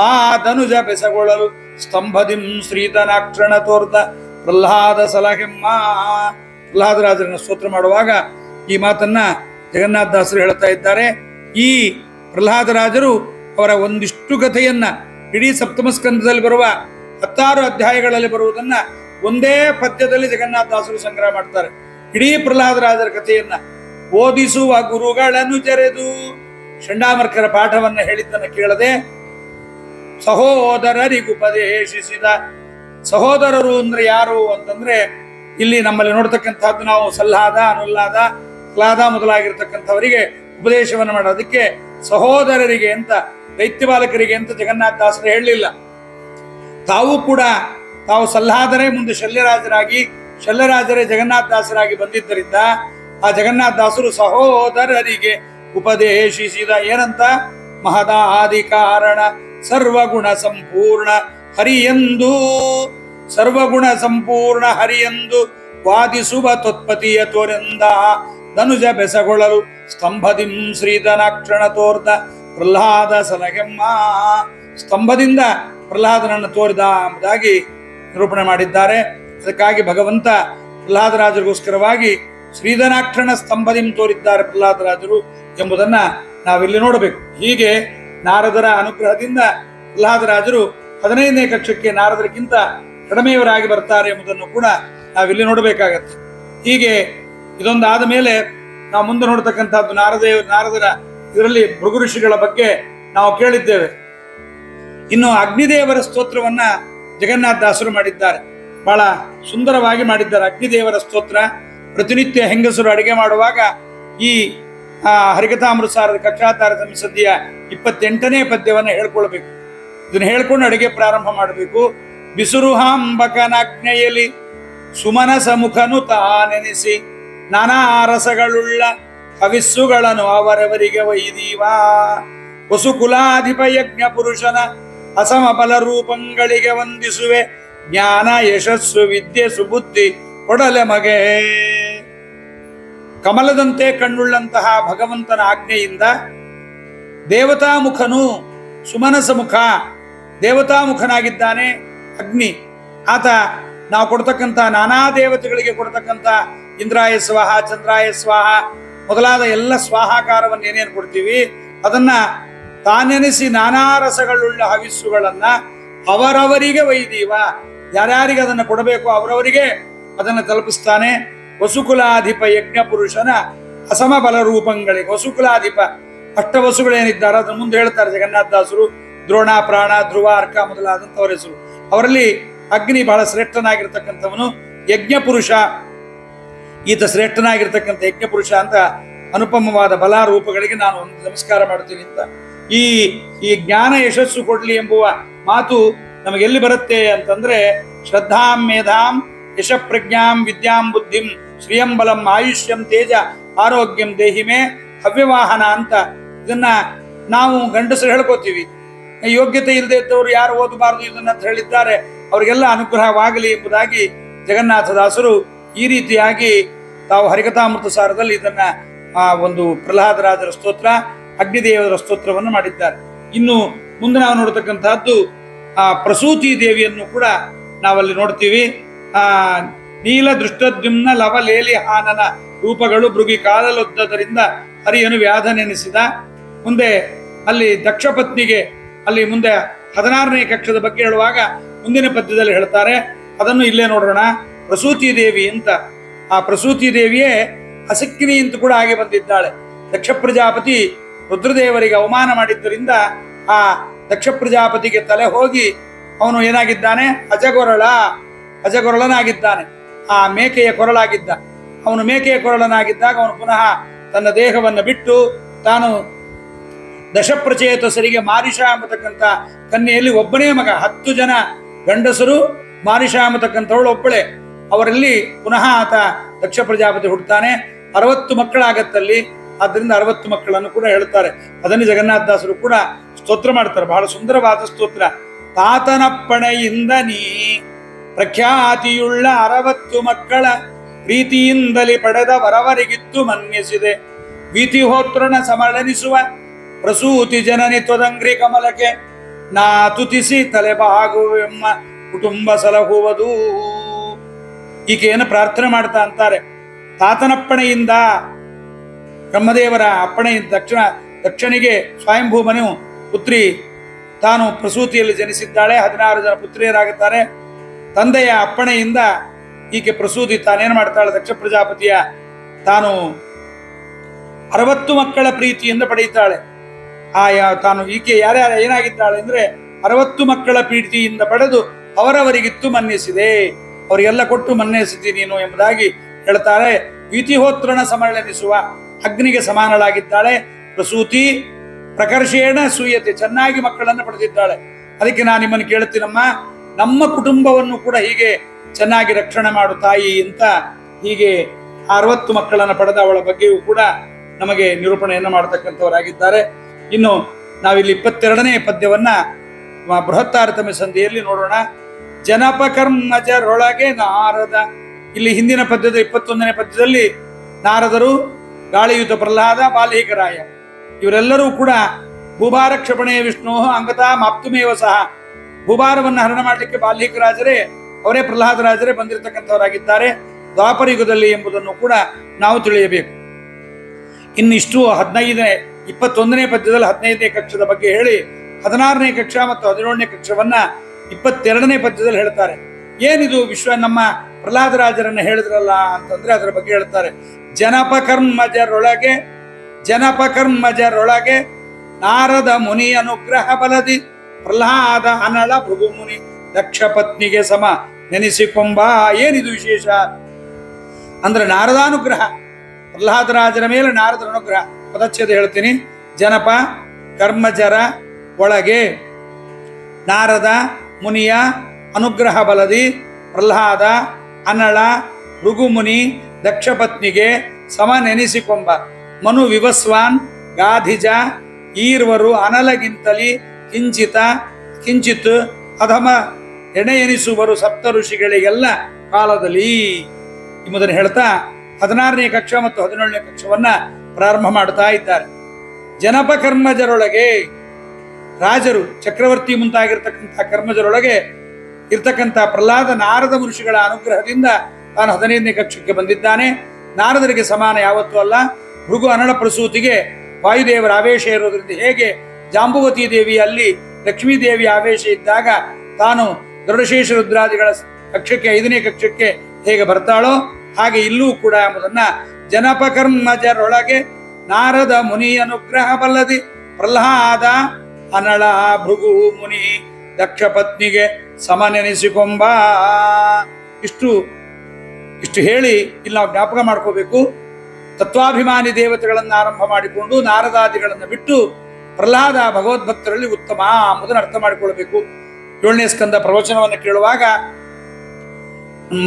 ಆ ಧನುಜ ಬೆಸಗೊಳ್ಳಲು ಸ್ತಂಭದಿಂ ಶ್ರೀತನಾಕ್ಷಣ ತೋರ್ದ ಪ್ರಹ್ಲಾದ ಸಲಹೆಮ್ಮ. ಪ್ರಹ್ಲಾದರಾಜರನ್ನು ಸ್ತೋತ್ರ ಮಾಡುವಾಗ ಈ ಮಾತನ್ನ ಜಗನ್ನಾಥದಾಸರು ಹೇಳ್ತಾ ಇದ್ದಾರೆ. ಈ ಪ್ರಹ್ಲಾದರಾಜರು ಅವರ ಒಂದಿಷ್ಟು ಕಥೆಯನ್ನ ಇಡೀ ಸಪ್ತಮ ಸ್ಕಂದದಲ್ಲಿ ಬರುವ 16 ಅಧ್ಯಾಯಗಳಲ್ಲಿ ಬರುವುದನ್ನ ಒಂದೇ ಪದ್ಯದಲ್ಲಿ ಜಗನ್ನಾಥದಾಸರು ಸಂಗ್ರಹ ಮಾಡ್ತಾರೆ. ಇಡೀ ಪ್ರಹ್ಲಾದರಾಜರ ಕಥೆಯನ್ನ ಓದಿಸುವ ಗುರುಗಳನ್ನು ಜರೆದು ಚಂಡಾಮರ್ಕರ ಪಾಠವನ್ನ ಹೇಳಿದ್ದನ್ನು ಕೇಳದೆ ಸಹೋದರರಿಗುಪದೇಶಿಸಿದ. ಸಹೋದರರು ಅಂದ್ರೆ ಯಾರು ಅಂತಂದ್ರೆ ಇಲ್ಲಿ ನಮ್ಮಲ್ಲಿ ನೋಡ್ತಕ್ಕಂಥದ್ದು ನಾವು ಸಲ್ಲಾದ, ಅನುಲ್ಲಾದ, ಕ್ಲಾದ ಮೊದಲಾಗಿರ್ತಕ್ಕಂಥವರಿಗೆ ಉಪದೇಶವನ್ನು ಮಾಡೋದಕ್ಕೆ ಸಹೋದರರಿಗೆ ಅಂತ, ದೈತ್ಯ ಬಾಲಕರಿಗೆ ಅಂತ ಜಗನ್ನಾಥದಾಸರು ಹೇಳಲಿಲ್ಲ. ತಾವು ಕೂಡ ತಾವು ಸಲ್ಲಾದರೇ ಮುಂದೆ ಶಲ್ಯರಾಜರಾಗಿ, ಶಲ್ಯರಾಜರೇ ಜಗನ್ನಾಥದಾಸರಾಗಿ ಬಂದಿದ್ದರಿಂದ ಆ ಜಗನ್ನಾಥದಾಸರು ಸಹೋದರರಿಗೆ ಉಪದೇಶಿಸಿದ. ಏನಂತ? ಮಹದಾದಿ ಕಾರಣ ಸರ್ವಗುಣ ಸಂಪೂರ್ಣ ಹರಿಯಂದು. ಸರ್ವಗುಣ ಸಂಪೂರ್ಣ ಹರಿಯಂದು ವಾದಿಸುವ ತ್ವತ್ಪತಿಯ ತೋರೆಂದ ಧನುಜ ಬೆಸಗೊಳ್ಳಲು ಸ್ತಂಭದಿಂ ಶ್ರೀಧನಾಕ್ಷಣ ತೋರ್ದ ಪ್ರಹ್ಲಾದ ಸಲಹೆಮ್ಮ. ಸ್ತಂಭದಿಂದ ಪ್ರಹ್ಲಾದನನ್ನು ತೋರಿದ ಎಂಬುದಾಗಿ ನಿರೂಪಣೆ ಮಾಡಿದ್ದಾರೆ. ಅದಕ್ಕಾಗಿ ಭಗವಂತ ಪ್ರಹ್ಲಾದರಾಜರಿಗೋಸ್ಕರವಾಗಿ ಶ್ರೀಧನಾಕ್ಷಣ ಸ್ತಂಭದಿಂ ತೋರಿದ್ದಾರೆ ಪ್ರಹ್ಲಾದರಾಜರು ಎಂಬುದನ್ನ ನಾವಿಲ್ಲಿ ನೋಡಬೇಕು. ಹೀಗೆ ನಾರದರ ಅನುಗ್ರಹದಿಂದ ಪ್ರಹ್ಲಾದರಾಜರು 15ನೇ ಕಕ್ಷಕ್ಕೆ ನಾರದರಿಗಿಂತ ಕಡಿಮೆಯವರಾಗಿ ಬರ್ತಾರೆ ಎಂಬುದನ್ನು ಕೂಡ ನಾವಿಲ್ಲಿ ನೋಡಬೇಕಾಗತ್ತೆ. ಹೀಗೆ ಇದೊಂದಾದ ಮೇಲೆ ನಾವು ಮುಂದೆ ನೋಡ್ತಕ್ಕಂಥದ್ದು ನಾರದರ ಇದರಲ್ಲಿ ಭೃಗು ಋಷಿಗಳ ಬಗ್ಗೆ ನಾವು ಕೇಳಿದ್ದೇವೆ. ಇನ್ನು ಅಗ್ನಿದೇವರ ಸ್ತೋತ್ರವನ್ನ ಜಗನ್ನಾಥದಾಸರು ಮಾಡಿದ್ದಾರೆ, ಬಹಳ ಸುಂದರವಾಗಿ ಮಾಡಿದ್ದಾರೆ. ಅಗ್ನಿದೇವರ ಸ್ತೋತ್ರ ಪ್ರತಿನಿತ್ಯ ಹೆಂಗಸರು ಅಡಿಗೆ ಮಾಡುವಾಗ ಈ ಹರಿಕಥಾಮೃತಸಾರದ ಕಕ್ಷಾತಾರತಮ್ಯ ಸಂಧಿಯ 28ನೇ ಪದ್ಯವನ್ನು ಹೇಳ್ಕೊಳ್ಬೇಕು. ಇದನ್ನ ಹೇಳ್ಕೊಂಡು ಅಡಿಗೆ ಪ್ರಾರಂಭ ಮಾಡಬೇಕು. ಬಿಸುರುಹಾಂಬಕನಾಜ್ಞೆಯಲ್ಲಿ ಸುಮನಸ ಮುಖನು ತಾನೆನಿಸಿ ನಾನಾ ರಸಗಳುಳ್ಳ ಹವಿಸ್ಸುಗಳನ್ನು ಅವರವರಿಗೆ ವೈದೀವಾ. ವಸುಕುಲಾಧಿಪ ಯಜ್ಞ ಪುರುಷನ ಅಸಮಬಲ ರೂಪಗಳಿಗೆ ವಂದಿಸುವೆ ಜ್ಞಾನ ಯಶಸ್ಸು ವಿದ್ಯೆ ಸುಬುದ್ಧಿ ಕೊಡಲೆ ಮಗೆ. ಕಮಲದಂತೆ ಕಣ್ಣುಳ್ಳಂತಹ ಭಗವಂತನ ಆಜ್ಞೆಯಿಂದ ದೇವತಾಮುಖನು, ಸುಮನಸ ಮುಖ, ದೇವತಾಮುಖನಾಗಿದ್ದಾನೆ ಅಗ್ನಿ. ಆತ ನಾವು ಕೊಡ್ತಕ್ಕಂಥ ನಾನಾ ದೇವತೆಗಳಿಗೆ ಕೊಡ್ತಕ್ಕಂಥ ಇಂದ್ರಾಯ ಸ್ವಾಹ, ಚಂದ್ರಾಯ ಸ್ವಾಹ ಮೊದಲಾದ ಎಲ್ಲ ಸ್ವಾಹಾಕಾರವನ್ನು ಏನೇನು ಕೊಡ್ತೀವಿ ಅದನ್ನ ತಾನೆನಿಸಿ ನಾನಾ ರಸಗಳುಳ್ಳ ಹವಿಸ್ಸುಗಳನ್ನ ಅವರವರಿಗೆ ವೈದೀವ, ಯಾರ್ಯಾರಿಗೆ ಅದನ್ನು ಕೊಡಬೇಕು ಅವರವರಿಗೆ ಅದನ್ನು ತಲುಪಿಸ್ತಾನೆ. ವಸುಕುಲಾಧಿಪ ಯಜ್ಞ ಪುರುಷನ ಅಸಮಬಲ ರೂಪಗಳಿಗೆ, ವಸುಕುಲಾಧಿಪ ಅಷ್ಟವಸುಗಳೇನಿದ್ದಾರೆ ಅದನ್ನು ಮುಂದೆ ಹೇಳ್ತಾರೆ ಜಗನ್ನಾಥದಾಸರು. ದ್ರೋಣ, ಪ್ರಾಣ, ಧ್ರುವ, ಅರ್ಕ ಮೊದಲಾದಂಥವರ ಹೆಸರು. ಅವರಲ್ಲಿ ಅಗ್ನಿ ಬಹಳ ಶ್ರೇಷ್ಠನಾಗಿರ್ತಕ್ಕಂಥವನು. ಯಜ್ಞ ಪುರುಷ, ಈತ ಶ್ರೇಷ್ಠನಾಗಿರ್ತಕ್ಕಂಥ ಯಜ್ಞ ಪುರುಷ ಅಂತ ಅನುಪಮವಾದ ಬಲ ರೂಪಗಳಿಗೆ ನಾನು ಒಂದು ನಮಸ್ಕಾರ ಮಾಡ್ತೀನಿ ಅಂತ. ಈ ಜ್ಞಾನ ಯಶಸ್ಸು ಕೊಡ್ಲಿ ಎಂಬುವ ಮಾತು ನಮಗೆಲ್ಲಿ ಬರುತ್ತೆ ಅಂತಂದ್ರೆ ಶ್ರದ್ಧಾಂ ಮೇಧಾಂ ಯಶ ಪ್ರಜ್ಞಾಂ ವಿದ್ಯಾಂ ಬುದ್ಧಿಂ ಶ್ರಿಯಂ ಬಲಂ ಆಯುಷ್ಯಂ ತೇಜ ಆರೋಗ್ಯಂ ದೇಹಿಮೆ ಹವ್ಯವಾಹನ ಅಂತ ಇದನ್ನ ನಾವು ಗಂಡಸರು ಹೇಳ್ಕೋತೀವಿ. ಯೋಗ್ಯತೆ ಇಲ್ಲದೆ ಇದ್ದವರು ಯಾರು ಓದಬಾರದು ಇದನ್ನ ಅಂತ ಹೇಳಿದ್ದಾರೆ, ಅವರಿಗೆಲ್ಲ ಅನುಗ್ರಹವಾಗಲಿ ಎಂಬುದಾಗಿ ಜಗನ್ನಾಥದಾಸರು ಈ ರೀತಿಯಾಗಿ ತಾವು ಹರಿಕಥಾಮೃತ ಸಾರದಲ್ಲಿ ಇದನ್ನ ಒಂದು ಪ್ರಹ್ಲಾದರಾಜರ ಸ್ತೋತ್ರ, ಅಗ್ನಿದೇವರ ಸ್ತೋತ್ರವನ್ನು ಮಾಡಿದ್ದಾರೆ. ಇನ್ನು ಮುಂದೆ ನಾವು ನೋಡತಕ್ಕಂತಹದ್ದು ಪ್ರಸೂತಿ ದೇವಿಯನ್ನು ಕೂಡ ನಾವಲ್ಲಿ ನೋಡ್ತೀವಿ. ನೀಲ ದೃಷ್ಟದ್ಯುಮ್ನ ಲವಲೇಲಿ ಹಾನನ ರೂಪಗಳು ಭೃಗಿ ಕಾಲಲೊದ್ದದರಿಂದ ಹರಿಯನು ವ್ಯಾಧನೆನಿಸಿದ. ಮುಂದೆ ಅಲ್ಲಿ ದಕ್ಷ ಪತ್ನಿಗೆ ಅಲ್ಲಿ ಮುಂದೆ 16ನೇ ಕಕ್ಷದ ಬಗ್ಗೆ ಹೇಳುವಾಗ ಮುಂದಿನ ಪದ್ಯದಲ್ಲಿ ಹೇಳ್ತಾರೆ, ಅದನ್ನು ಇಲ್ಲೇ ನೋಡೋಣ. ಪ್ರಸೂತಿ ದೇವಿ ಅಂತ, ಆ ಪ್ರಸೂತಿ ದೇವಿಯೇ ಅಸಕ್ಕಿನಿ ಅಂತ ಕೂಡ ಹಾಗೆ ಬಂದಿದ್ದಾಳೆ. ದಕ್ಷ ಪ್ರಜಾಪತಿ ರುದ್ರದೇವರಿಗೆ ಅವಮಾನ ಮಾಡಿದ್ದರಿಂದ ಆ ದಕ್ಷ ಪ್ರಜಾಪತಿಗೆ ತಲೆ ಹೋಗಿ ಅವನು ಏನಾಗಿದ್ದಾನೆ, ಅಜಗೊರಳನಾಗಿದ್ದಾನೆ. ಆ ಮೇಕೆಯ ಕೊರಳಾಗಿದ್ದ. ಅವನು ಮೇಕೆಯ ಕೊರಳನಾಗಿದ್ದಾಗ ಅವನು ಪುನಃ ತನ್ನ ದೇಹವನ್ನು ಬಿಟ್ಟು ತಾನು ದಶಪ್ರಚೇತಸರಿಗೆ ಮಾರಿಷ ಎಂಬತಕ್ಕಂಥ ಕನ್ಯೆಯಲ್ಲಿ ಒಬ್ಬನೇ ಮಗ. 10 ಜನ ಗಂಡಸರು, ಮಾರಿಷ ಎಂಬತಕ್ಕಂಥವಳು ಒಬ್ಬಳೆ. ಅವರಲ್ಲಿ ಪುನಃ ಆತ ದಕ್ಷ ಪ್ರಜಾಪತಿ ಹುಡ್ತಾನೆ. 60 ಮಕ್ಕಳಾಗತ್ತಲ್ಲಿ. ಆದ್ದರಿಂದ 60 ಮಕ್ಕಳನ್ನು ಕೂಡ ಹೇಳ್ತಾರೆ. ಅದನ್ನು ಜಗನ್ನಾಥದಾಸರು ಕೂಡ ಸ್ತೋತ್ರ ಮಾಡ್ತಾರೆ, ಬಹಳ ಸುಂದರವಾದ ಸ್ತೋತ್ರ. ತಾತನಪ್ಪಣೆಯಿಂದ ನೀ ಪ್ರಖ್ಯಾತಿಯುಳ್ಳ 60 ಮಕ್ಕಳ ಪ್ರೀತಿಯಿಂದಲೇ ಪಡೆದ ವರವರಿಗಿತ್ತು ಮನ್ನಿಸಿದೆ. ವೀತಿಹೋತ್ರನ ಸಮಳನಿಸುವ ಪ್ರಸೂತಿ ಜನನಿ ತ್ವದಂಗ್ರಿ ಕಮಲಕ್ಕೆ ನಾ ತುತಿಸಿ ತಲೆಬಾಗುವೆಮ್ಮ ಕುಟುಂಬ ಸಲಹುವುದು. ಈಕೆಯನ್ನು ಪ್ರಾರ್ಥನೆ ಮಾಡ್ತಾ ಅಂತಾರೆ. ತಾತನಪ್ಪಣೆಯಿಂದ, ಬ್ರಹ್ಮದೇವರ ಅಪ್ಪಣೆಯಿಂದ ದಕ್ಷನಿಗೆ ಸ್ವಯಂಭೂಮನು ಪುತ್ರಿ ತಾನು ಪ್ರಸೂತಿಯಲ್ಲಿ ಜನಿಸಿದ್ದಾಳೆ. 16 ಜನ ಪುತ್ರಿಯರಾಗುತ್ತಾರೆ. ತಂದೆಯ ಅಪ್ಪಣೆಯಿಂದ ಈಕೆ ಪ್ರಸೂತಿ ತಾನೇನು ಮಾಡ್ತಾಳೆ, ದಕ್ಷ ಪ್ರಜಾಪತಿಯ ತಾನು 60 ಮಕ್ಕಳ ಪ್ರೀತಿಯಿಂದ ಪಡೆಯುತ್ತಾಳೆ. ತಾನು ಈಕೆ ಯಾರ್ಯಾರ ಏನಾಗಿದ್ದಾಳೆ ಅಂದ್ರೆ 60 ಮಕ್ಕಳ ಪ್ರೀತಿಯಿಂದ ಪಡೆದು ಅವರವರಿಗಿತ್ತು ಮನ್ನಿಸಿದೆ, ಅವರಿಗೆಲ್ಲ ಕೊಟ್ಟು ಮನ್ನಿಸಿದಿ ನೀನು ಎಂಬುದಾಗಿ ಹೇಳ್ತಾರೆ. ವೀತಿಹೋತ್ರನ ಸಮಳೆನಿಸುವ ಅಗ್ನಿಗೆ ಸಮಾನಳಾಗಿದ್ದಾಳೆ ಪ್ರಸೂತಿ. ಪ್ರಕರ್ಷೇಣ ಸೂಯತೆ, ಚೆನ್ನಾಗಿ ಮಕ್ಕಳನ್ನು ಪಡೆದಿದ್ದಾಳೆ. ಅದಕ್ಕೆ ನಾನು ನಿಮ್ಮನ್ನು ಕೇಳುತ್ತೀನಮ್ಮ, ನಮ್ಮ ಕುಟುಂಬವನ್ನು ಕೂಡ ಹೀಗೆ ಚೆನ್ನಾಗಿ ರಕ್ಷಣೆ ಮಾಡು ತಾಯಿ ಅಂತ ಹೀಗೆ 60 ಮಕ್ಕಳನ್ನು ಪಡೆದ ಅವಳ ಬಗ್ಗೆಯೂ ಕೂಡ ನಮಗೆ ನಿರೂಪಣೆಯನ್ನು ಮಾಡತಕ್ಕಂಥವರಾಗಿದ್ದಾರೆ. ಇನ್ನು ನಾವಿಲ್ಲಿ 22ನೇ ಪದ್ಯವನ್ನ ಬೃಹತ್ತಾರತಮ್ಯ ಸಂಧಿಯಲ್ಲಿ ನೋಡೋಣ. ಜನಪಕರ್ಮಜರೊಳಗೆ ನಾರದ. ಇಲ್ಲಿ ಹಿಂದಿನ ಪದ್ಯದ 21ನೇ ಪದ್ಯದಲ್ಲಿ ನಾರದರು, ಗಾಳಿಯುತ ಪ್ರಹ್ಲಾದ, ಬಾಲ್ಯಕರಾಯ ಇವರೆಲ್ಲರೂ ಕೂಡ ಭೂಭಾರ ಕ್ಷಪಣೆ ವಿಷ್ಣು ಅಂಗತಾ ಮಾಪ್ತುಮೇವ ಸಹ, ಭೂಭಾರವನ್ನು ಹರಣ ಮಾಡಲಿಕ್ಕೆ ಬಾಲ್ಯಕರಾಜರೇ ಅವರೇ ಪ್ರಹ್ಲಾದರಾಜರೇ ಬಂದಿರತಕ್ಕಂಥವರಾಗಿದ್ದಾರೆ ದ್ವಾಪರ ಯುಗದಲ್ಲಿ ಎಂಬುದನ್ನು ಕೂಡ ನಾವು ತಿಳಿಯಬೇಕು. ಇನ್ನಿಷ್ಟು 21ನೇ ಪದ್ಯದಲ್ಲಿ 15ನೇ ಕಕ್ಷದ ಬಗ್ಗೆ ಹೇಳಿ 16ನೇ ಕಕ್ಷ ಮತ್ತು 17ನೇ ಕಕ್ಷವನ್ನ 22ನೇ ಪದ್ಯದಲ್ಲಿ ಹೇಳ್ತಾರೆ. ಏನಿದು ನಮ್ಮ ಪ್ರಹ್ಲಾದರಾಜರನ್ನ ಹೇಳಿದ್ರಲ್ಲ ಅಂತಂದ್ರೆ ಅದರ ಬಗ್ಗೆ ಹೇಳ್ತಾರೆ. ಜನಪಕರ್ಮಜರೊಳಗೆ ನಾರದ ಮುನಿ ಅನುಗ್ರಹ ಬಲದಿ ಪ್ರಹ್ಲಾದ ಅನಳ ಭೃಗು ಮುನಿ ದಕ್ಷ ಪತ್ನಿಗೆ ಸಮ ನೆನೆಸಿಕೊಂಬ. ಏನಿದು ವಿಶೇಷ ಅಂದ್ರೆ ನಾರದಾನುಗ್ರಹ, ಪ್ರಹ್ಲಾದರಾಜರ ಮೇಲೆ ನಾರದರ ಅನುಗ್ರಹ. ಪದಚ್ಛೇದ ಹೇಳ್ತೀನಿ. ಜನಪ ಕರ್ಮಜರ ಒಳಗೆ ನಾರದ ಮುನಿಯ ಅನುಗ್ರಹ ಬಲದಿ ಪ್ರಹ್ಲಾದ ಅನಳ ಭೃಗುಮುನಿ ದಕ್ಷ ಪತ್ನಿಗೆ ಸಮ ನೆನೆಸಿಕೊಂಬ. ಮನು ವಿವಸ್ವಾನ್ ಗಾಧಿಜ ಈರ್ವರು ಅನಲಗಿಂತಲಿ ಕಿಂಚಿತ್ ಅಧಮ ಎಣೆ ಎನಿಸುವರು ಸಪ್ತ ಋಷಿಗಳಿಗೆಲ್ಲ ಕಾಲದಲ್ಲಿ ಎಂಬುದನ್ನು ಹೇಳ್ತಾ 16ನೇ ಕಕ್ಷ ಮತ್ತು 17ನೇ ಕಕ್ಷವನ್ನ ಪ್ರಾರಂಭ ಮಾಡ್ತಾ ಇದ್ದಾರೆ. ಜನಪ ಕರ್ಮಜರೊಳಗೆ ರಾಜರು, ಚಕ್ರವರ್ತಿ ಮುಂತಾಗಿರ್ತಕ್ಕಂಥ ಕರ್ಮಜರೊಳಗೆ ಇರ್ತಕ್ಕಂಥ ಪ್ರಹ್ಲಾದ ನಾರದ ಋಷಿಗಳ ಅನುಗ್ರಹದಿಂದ ತಾನು 15ನೇ ಕಕ್ಷಕ್ಕೆ ಬಂದಿದ್ದಾನೆ. ನಾರದರಿಗೆ ಸಮಾನ ಯಾವತ್ತೂ ಅಲ್ಲ. ಭೃಗು ಅನಳ ಪ್ರಸೂತಿಗೆ ವಾಯುದೇವರ ಆವೇಶ ಇರೋದ್ರಿಂದ ಹೇಗೆ ಜಾಂಬುವತಿ ದೇವಿಯಲ್ಲಿ ಲಕ್ಷ್ಮೀ ದೇವಿಯ ಆವೇಶ ಇದ್ದಾಗ ತಾನು ಗರುಡಶೇಷ ರುದ್ರಾದಿಗಳ ಕಕ್ಷಕ್ಕೆ 5ನೇ ಕಕ್ಷಕ್ಕೆ ಹೇಗೆ ಬರ್ತಾಳೋ ಹಾಗೆ ಇಲ್ಲೂ ಕೂಡ ಎಂಬುದನ್ನ ಜನಪಕರ್ಮಜರೊಳಗೆ ನಾರದ ಮುನಿ ಅನುಗ್ರಹ ಬಲ್ಲದಿ ಪ್ರಹ್ಲಾದ ಅನಳ ಭೃಗು ಮುನಿ ದಕ್ಷ ಪತ್ನಿಗೆ ಸಮನೆನಿಸಿಕೊಂಬ. ಇಷ್ಟು ಹೇಳಿ ಇಲ್ಲಿ ನಾವು ಜ್ಞಾಪಕ ಮಾಡ್ಕೋಬೇಕು. ತತ್ವಾಭಿಮಾನಿ ದೇವತೆಗಳನ್ನು ಆರಂಭ ಮಾಡಿಕೊಂಡು ನಾರದಾದಿಗಳನ್ನು ಬಿಟ್ಟು ಪ್ರಹ್ಲಾದ ಭಗವದ್ಭಕ್ತರಲ್ಲಿ ಉತ್ತಮ ಎಂಬುದನ್ನು ಅರ್ಥ ಮಾಡಿಕೊಳ್ಬೇಕು. 7ನೇ ಸ್ಕಂದ ಪ್ರವಚನವನ್ನು ಕೇಳುವಾಗ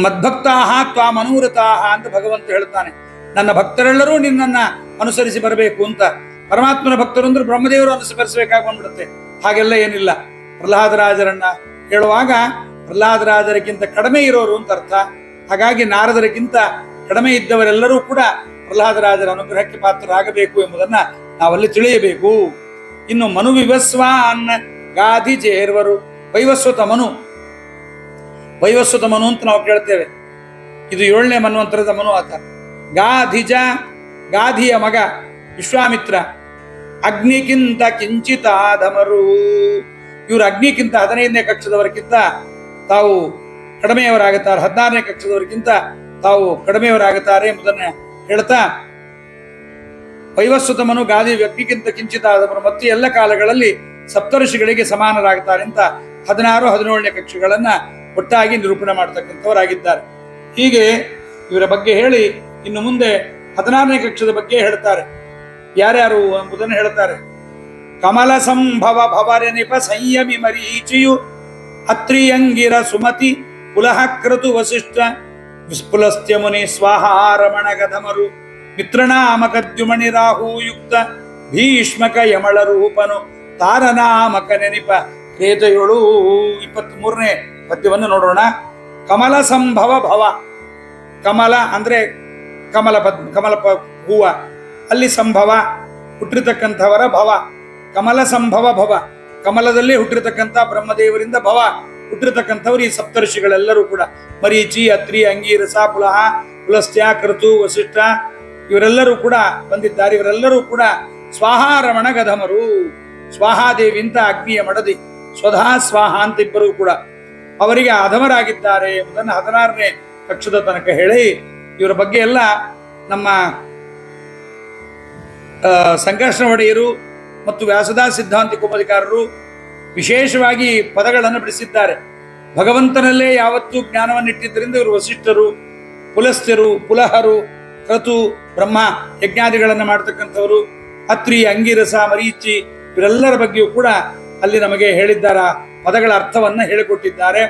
ಮದ್ಭಕ್ತಾಹ ತ್ವಾ ಮನೂರತಾಹ ಅಂತ ಭಗವಂತ ಹೇಳ್ತಾನೆ. ನನ್ನ ಭಕ್ತರೆಲ್ಲರೂ ನಿನ್ನನ್ನ ಅನುಸರಿಸಿ ಬರಬೇಕು ಅಂತ. ಪರಮಾತ್ಮನ ಭಕ್ತರು ಅಂದ್ರೆ ಬ್ರಹ್ಮದೇವರು ಅನುಸರಿಸಬೇಕಾಗಿ ಬಂದ್ಬಿಡುತ್ತೆ. ಹಾಗೆಲ್ಲ ಏನಿಲ್ಲ. ಪ್ರಹ್ಲಾದರಾಜರನ್ನ ಹೇಳುವಾಗ ಪ್ರಹ್ಲಾದರಾಜರಿಗಿಂತ ಕಡಿಮೆ ಇರೋರು ಅಂತ ಅರ್ಥ. ಹಾಗಾಗಿ ನಾರದರಿಗಿಂತ ಕಡಿಮೆ ಇದ್ದವರೆಲ್ಲರೂ ಕೂಡ ಪ್ರಹ್ಲಾದರಾಜರ ಅನುಗ್ರಹಕ್ಕೆ ಪಾತ್ರರಾಗಬೇಕು ಎಂಬುದನ್ನ ನಾವಲ್ಲಿ ತಿಳಿಯಬೇಕು. ಇನ್ನು ಮನು ವಿವಸ್ವಾನ್ ಗಾಧಿ ಜೇರ್ವರು, ವೈವಸ್ವತ ಮನು, ವೈವಸ್ವತ ಮನು ಅಂತ ನಾವು ಕೇಳ್ತೇವೆ. ಇದು 7ನೇ ಮನ್ವಂತರದ ಮನು ಆತ. ಗಾಧಿಜ, ಗಾಧಿಯ ಮಗ ವಿಶ್ವಾಮಿತ್ರ. ಅಗ್ನಿಗಿಂತ ಕಿಂಚಿತಾಧಮರು, ಇವರು ಅಗ್ನಿಗಿಂತ 15ನೇ ಕಕ್ಷದವರಿಗಿಂತ ತಾವು ಕಡಿಮೆಯವರಾಗುತ್ತಾರೆ, 16ನೇ ಕಕ್ಷದವರಿಗಿಂತ ತಾವು ಕಡಿಮೆಯವರಾಗುತ್ತಾರೆ ಎಂಬುದನ್ನು ಹೇಳ್ತಾ, ವೈವಸ್ವತ ಮನು ಗಾದಿ ಅಗ್ನಿಗಿಂತ ಕಿಂಚಿತಾದವರು ಮತ್ತು ಎಲ್ಲ ಕಾಲಗಳಲ್ಲಿ ಸಪ್ತಋಷಿಗಳಿಗೆ ಸಮಾನರಾಗುತ್ತಾರೆ ಅಂತ 16, 17ನೇ ಕಕ್ಷೆಗಳನ್ನ ಒಟ್ಟಾಗಿ ನಿರೂಪಣೆ ಮಾಡತಕ್ಕಂಥವರಾಗಿದ್ದಾರೆ. ಹೀಗೆ ಇವರ ಬಗ್ಗೆ ಹೇಳಿ ಇನ್ನು ಮುಂದೆ 16ನೇ ಕಕ್ಷದ ಬಗ್ಗೆ ಹೇಳ್ತಾರೆ. ಯಾರ್ಯಾರು ಎಂಬುದನ್ನು ಹೇಳ್ತಾರೆ. ಕಮಲ ಸಂಭವ ಭವರನಿಪ ಸಂಯಮಿ ಮರೀಚಿಯು ಅತ್ರಿಯಂಗಿರ ಸುಮತಿ ಪುಲಹ ಕ್ರತು ವಸಿಷ್ಠ ವಿಸ್ಪುಲಸ್ತ್ಯ ಮುನಿ ಸ್ವಾಹಾರಮಣ ಗಧಮರು ಮಿತ್ರನಾಮಕದ್ಯುಮಣಿ ರಾಹುಯುಕ್ತ ಭೀಷ್ಮಕ ಯಮಳ ರೂಪನು ತಾರನಾಮಕ ನೆನಿಪ ವೇದಯೊಳು. 23ನೇ ಪದ್ಯವನ್ನು ನೋಡೋಣ. ಕಮಲ ಸಂಭವ ಭವ, ಕಮಲ ಅಂದ್ರೆ ಕಮಲ ಹೂವ, ಅಲ್ಲಿ ಸಂಭವ ಹುಟ್ಟಿರ್ತಕ್ಕಂಥವರ ಭವ, ಕಮಲ ಸಂಭವ ಭವ, ಕಮಲದಲ್ಲಿ ಹುಟ್ಟಿರ್ತಕ್ಕಂಥ ಬ್ರಹ್ಮದೇವರಿಂದ ಭವ ಹುಟ್ಟಿರ್ತಕ್ಕಂಥವ್ರು ಈ ಸಪ್ತರ್ಷಿಗಳೆಲ್ಲರೂ ಕೂಡ. ಮರೀಚಿ, ಅತ್ರಿ, ಅಂಗೀರಸ, ಪುಲಹ, ಪುಲಸ್ತ್ಯ, ಕೃತು, ವಸಿಷ್ಠ ಇವರೆಲ್ಲರೂ ಕೂಡ ಬಂದಿದ್ದಾರೆ. ಇವರೆಲ್ಲರೂ ಕೂಡ ಸ್ವಾಹಾರಮಣ ಗಧಮರು, ಸ್ವಾಹಾದೇವಿ ಅಂತ ಅಗ್ನಿಯ ಮಡದಿ, ಸ್ವಧಾ ಸ್ವಾಹ ಅಂತ ಇಬ್ಬರು ಕೂಡ ಅವರಿಗೆ ಅಧಮರಾಗಿದ್ದಾರೆ ಎಂಬುದನ್ನು 16ನೇ ಕಕ್ಷದ ತನಕ ಹೇಳಿ ಇವರ ಬಗ್ಗೆ ಎಲ್ಲ ನಮ್ಮ ಸಂಕರ್ಷಣ ಒಡೆಯರು ಮತ್ತು ವ್ಯಾಸದಾಸ ಸಿದ್ಧಾಂತ ಕೌಮುದಿಕಾರರು ವಿಶೇಷವಾಗಿ ಪದಗಳನ್ನು ಬಿಡಿಸಿದ್ದಾರೆ. ಭಗವಂತನಲ್ಲೇ ಯಾವತ್ತೂ ಜ್ಞಾನವನ್ನಿಟ್ಟಿದ್ದರಿಂದ ಇವರು ವಸಿಷ್ಠರು, ಪುಲಸ್ತ್ಯರು, ಪುಲಹರು, ಕ್ರತು, ಬ್ರಹ್ಮ ಯಜ್ಞಾದಿಗಳನ್ನು ಮಾಡತಕ್ಕಂಥವರು, ಅತ್ರಿ, ಅಂಗಿರಸ, ಮರೀಚಿ ಇವರೆಲ್ಲರ ಬಗ್ಗೆಯೂ ಕೂಡ ಅಲ್ಲಿ ನಮಗೆ ಹೇಳಿದ್ದಾರೆ, ಪದಗಳ ಅರ್ಥವನ್ನ ಹೇಳಿಕೊಟ್ಟಿದ್ದಾರೆ.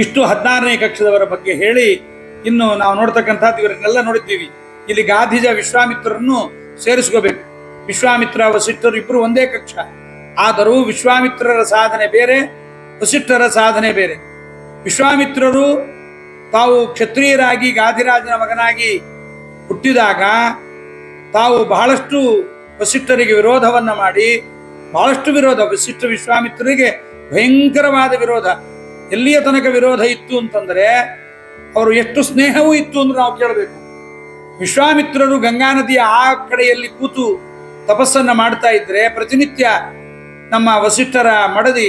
ಇಷ್ಟು 16ನೇ ಕಕ್ಷದವರ ಬಗ್ಗೆ ಹೇಳಿ ಇನ್ನು ನಾವು ನೋಡ್ತಕ್ಕಂಥದ್ದು ಇವರನ್ನೆಲ್ಲ ನೋಡಿದ್ದೀವಿ. ಇಲ್ಲಿ ಗಾಧಿಜ ವಿಶ್ವಾಮಿತ್ರರನ್ನು ಸೇರಿಸ್ಕೋಬೇಕು. ವಿಶ್ವಾಮಿತ್ರ ವಸಿಷ್ಠರು ಇಬ್ಬರು ಒಂದೇ ಕಕ್ಷ, ಆದರೂ ವಿಶ್ವಾಮಿತ್ರರ ಸಾಧನೆ ಬೇರೆ, ವಸಿಷ್ಠರ ಸಾಧನೆ ಬೇರೆ. ವಿಶ್ವಾಮಿತ್ರರು ತಾವು ಕ್ಷತ್ರಿಯರಾಗಿ ಗಾಧಿರಾಜನ ಮಗನಾಗಿ ಹುಟ್ಟಿದಾಗ ತಾವು ಬಹಳಷ್ಟು ವಸಿಷ್ಠರಿಗೆ ವಿರೋಧವನ್ನ ಮಾಡಿ, ಬಹಳಷ್ಟು ವಿರೋಧ, ವಸಿಷ್ಠ ವಿಶ್ವಾಮಿತ್ರರಿಗೆ ಭಯಂಕರವಾದ ವಿರೋಧ. ಎಲ್ಲಿಯ ತನಕ ವಿರೋಧ ಇತ್ತು ಅಂತಂದ್ರೆ ಅವರು ಎಷ್ಟು ಸ್ನೇಹವೂ ಇತ್ತು ಅಂದ್ರೆ ನಾವು ಕೇಳಬೇಕು. ವಿಶ್ವಾಮಿತ್ರರು ಗಂಗಾ ನದಿಯ ಆ ಕಡೆಯಲ್ಲಿ ಕೂತು ತಪಸ್ಸನ್ನ ಮಾಡ್ತಾ ಇದ್ರೆ ಪ್ರತಿನಿತ್ಯ ನಮ್ಮ ವಸಿಷ್ಠರ ಮಡದಿ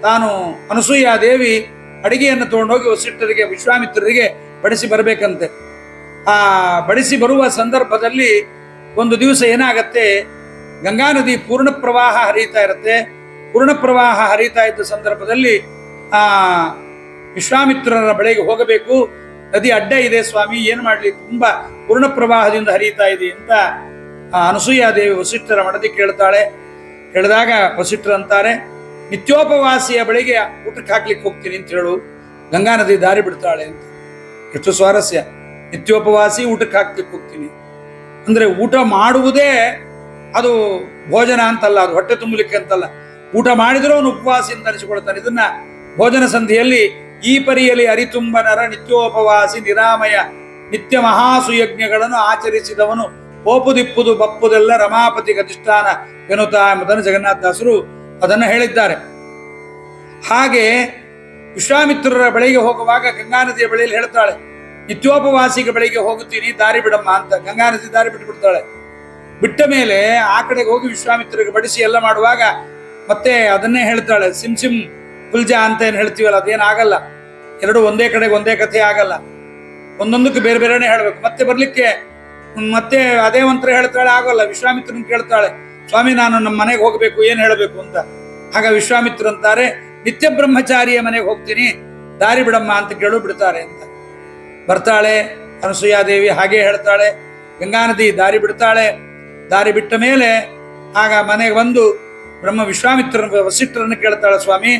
ತಾನು ಅನಸೂಯಾದೇವಿ ಅಡಿಗೆಯನ್ನು ತಗೊಂಡೋಗಿ ವಸಿಷ್ಠರಿಗೆ ವಿಶ್ವಾಮಿತ್ರರಿಗೆ ಬಡಿಸಿ ಬರಬೇಕಂತೆ. ಆ ಬಡಿಸಿ ಬರುವ ಸಂದರ್ಭದಲ್ಲಿ ಒಂದು ದಿವಸ ಏನಾಗತ್ತೆ, ಗಂಗಾ ನದಿ ಪೂರ್ಣ ಪ್ರವಾಹ ಹರಿತಾ ಇರುತ್ತೆ. ಪೂರ್ಣ ಪ್ರವಾಹ ಹರಿತಾ ಇದ್ದ ಸಂದರ್ಭದಲ್ಲಿ ವಿಶ್ವಾಮಿತ್ರರ ಬಳಿಗೆ ಹೋಗಬೇಕು, ನದಿ ಅಡ್ಡ ಇದೆ ಸ್ವಾಮಿ, ಏನ್ ಮಾಡ್ಲಿ, ತುಂಬಾ ಪೂರ್ಣ ಪ್ರವಾಹದಿಂದ ಹರಿತಾ ಇದೆ ಅಂತ ಅನಸೂಯಾದೇವಿ ವಸಿಷ್ಠರ ಮಡದಿ ಕೇಳ್ತಾಳೆ. ಕೇಳಿದಾಗ ವಸಿಷ್ಠರು ಅಂತಾರೆ, ನಿತ್ಯೋಪವಾಸಿಯ ಬಳಿಗೆ ಊಟಕ್ಕೆ ಹಾಕ್ಲಿಕ್ಕೆ ಹೋಗ್ತೀನಿ ಅಂತ ಹೇಳು, ಗಂಗಾ ನದಿ ದಾರಿ ಬಿಡ್ತಾಳೆ ಅಂತ. ಎಷ್ಟು ಸ್ವಾರಸ್ಯ, ನಿತ್ಯೋಪವಾಸಿ ಊಟಕ್ಕೆ ಹಾಕ್ಲಿಕ್ಕೆ ಹೋಗ್ತೀನಿ ಅಂದ್ರೆ ಊಟ ಮಾಡುವುದೇ ಅದು ಭೋಜನ ಅಂತಲ್ಲ, ಅದು ಹೊಟ್ಟೆ ತುಂಬಲಿಕ್ಕೆ ಅಂತಲ್ಲ. ಊಟ ಮಾಡಿದ್ರೂ ಅವನು ಉಪವಾಸಿ ಅಂತ ಅನಿಸಿಕೊಳ್ತಾನೆ. ಇದನ್ನ ಭೋಜನ ಸಂಧಿಯಲ್ಲಿ ಈ ಪರಿಯಲ್ಲಿ ಅರಿತುಂಬನರ ನಿತ್ಯೋಪವಾಸಿ ನಿರಾಮಯ ನಿತ್ಯ ಮಹಾಸುಯಜ್ಞಗಳನ್ನು ಆಚರಿಸಿದವನು ಪೋಪುದಿಪ್ಪುದು ಬಪ್ಪುದೆಲ್ಲ ರಮಾಪತಿ ಗತಿಷ್ಠಾನ ಎನ್ನುತ್ತಾ ಎಂಬುದನ್ನು ಜಗನ್ನಾಥದಾಸರು ಅದನ್ನು ಹೇಳಿದ್ದಾರೆ. ಹಾಗೆ ವಿಶ್ವಾಮಿತ್ರರ ಬಳಿಗೆ ಹೋಗುವಾಗ ಗಂಗಾ ನದಿಯ ಬಳಿಯಲ್ಲಿ ಹೇಳ್ತಾಳೆ, ನಿತ್ಯೋಪವಾಸಿಗೆ ಬಳಿಗೆ ಹೋಗುತ್ತೀನಿ, ದಾರಿ ಬಿಡಮ್ಮ ಅಂತ. ಗಂಗಾ ನದಿ ದಾರಿ ಬಿಟ್ಟು ಬಿಡ್ತಾಳೆ. ಬಿಟ್ಟ ಮೇಲೆ ಆ ಕಡೆಗೆ ಹೋಗಿ ವಿಶ್ವಾಮಿತ್ರರಿಗೆ ಬಡಿಸಿ ಎಲ್ಲ ಮಾಡುವಾಗ ಮತ್ತೆ ಅದನ್ನೇ ಹೇಳ್ತಾಳೆ. ಸಿಮ್ ಕುಲ್ಜ ಅಂತ ಏನ್ ಹೇಳ್ತೀವಲ್ಲ, ಅದೇನಾಗಲ್ಲ. ಎರಡು ಒಂದೇ ಕಡೆಗೆ ಒಂದೇ ಕಥೆ ಆಗಲ್ಲ, ಒಂದೊಂದಕ್ಕೆ ಬೇರೆ ಬೇರೆನೆ ಹೇಳ್ಬೇಕು. ಮತ್ತೆ ಬರ್ಲಿಕ್ಕೆ ಮತ್ತೆ ಅದೇ ಮಂತ್ರ ಹೇಳ್ತಾಳೆ, ಆಗೋಲ್ಲ. ವಿಶ್ವಾಮಿತ್ರನ್ ಕೇಳ್ತಾಳೆ, ಸ್ವಾಮಿ ನಾನು ನಮ್ಮ ಮನೆಗೆ ಹೋಗ್ಬೇಕು, ಏನ್ ಹೇಳ್ಬೇಕು ಅಂತ. ಆಗ ವಿಶ್ವಾಮಿತ್ರ ಅಂತಾರೆ, ನಿತ್ಯ ಬ್ರಹ್ಮಚಾರಿಯ ಮನೆಗೆ ಹೋಗ್ತೀನಿ, ದಾರಿ ಬಿಡಮ್ಮ ಅಂತ ಕೇಳು, ಬಿಡ್ತಾರೆ ಅಂತ. ಬರ್ತಾಳೆ ಅನಸೂಯಾದೇವಿ, ಹಾಗೆ ಹೇಳ್ತಾಳೆ. ಗಂಗಾ ನದಿ ದಾರಿ ಬಿಡ್ತಾಳೆ. ದಾರಿ ಬಿಟ್ಟ ಮೇಲೆ ಆಗ ಮನೆಗೆ ಬಂದು ವಿಶ್ವಾಮಿತ್ರ ವಸಿಷ್ಠರನ್ನು ಕೇಳ್ತಾಳೆ, ಸ್ವಾಮಿ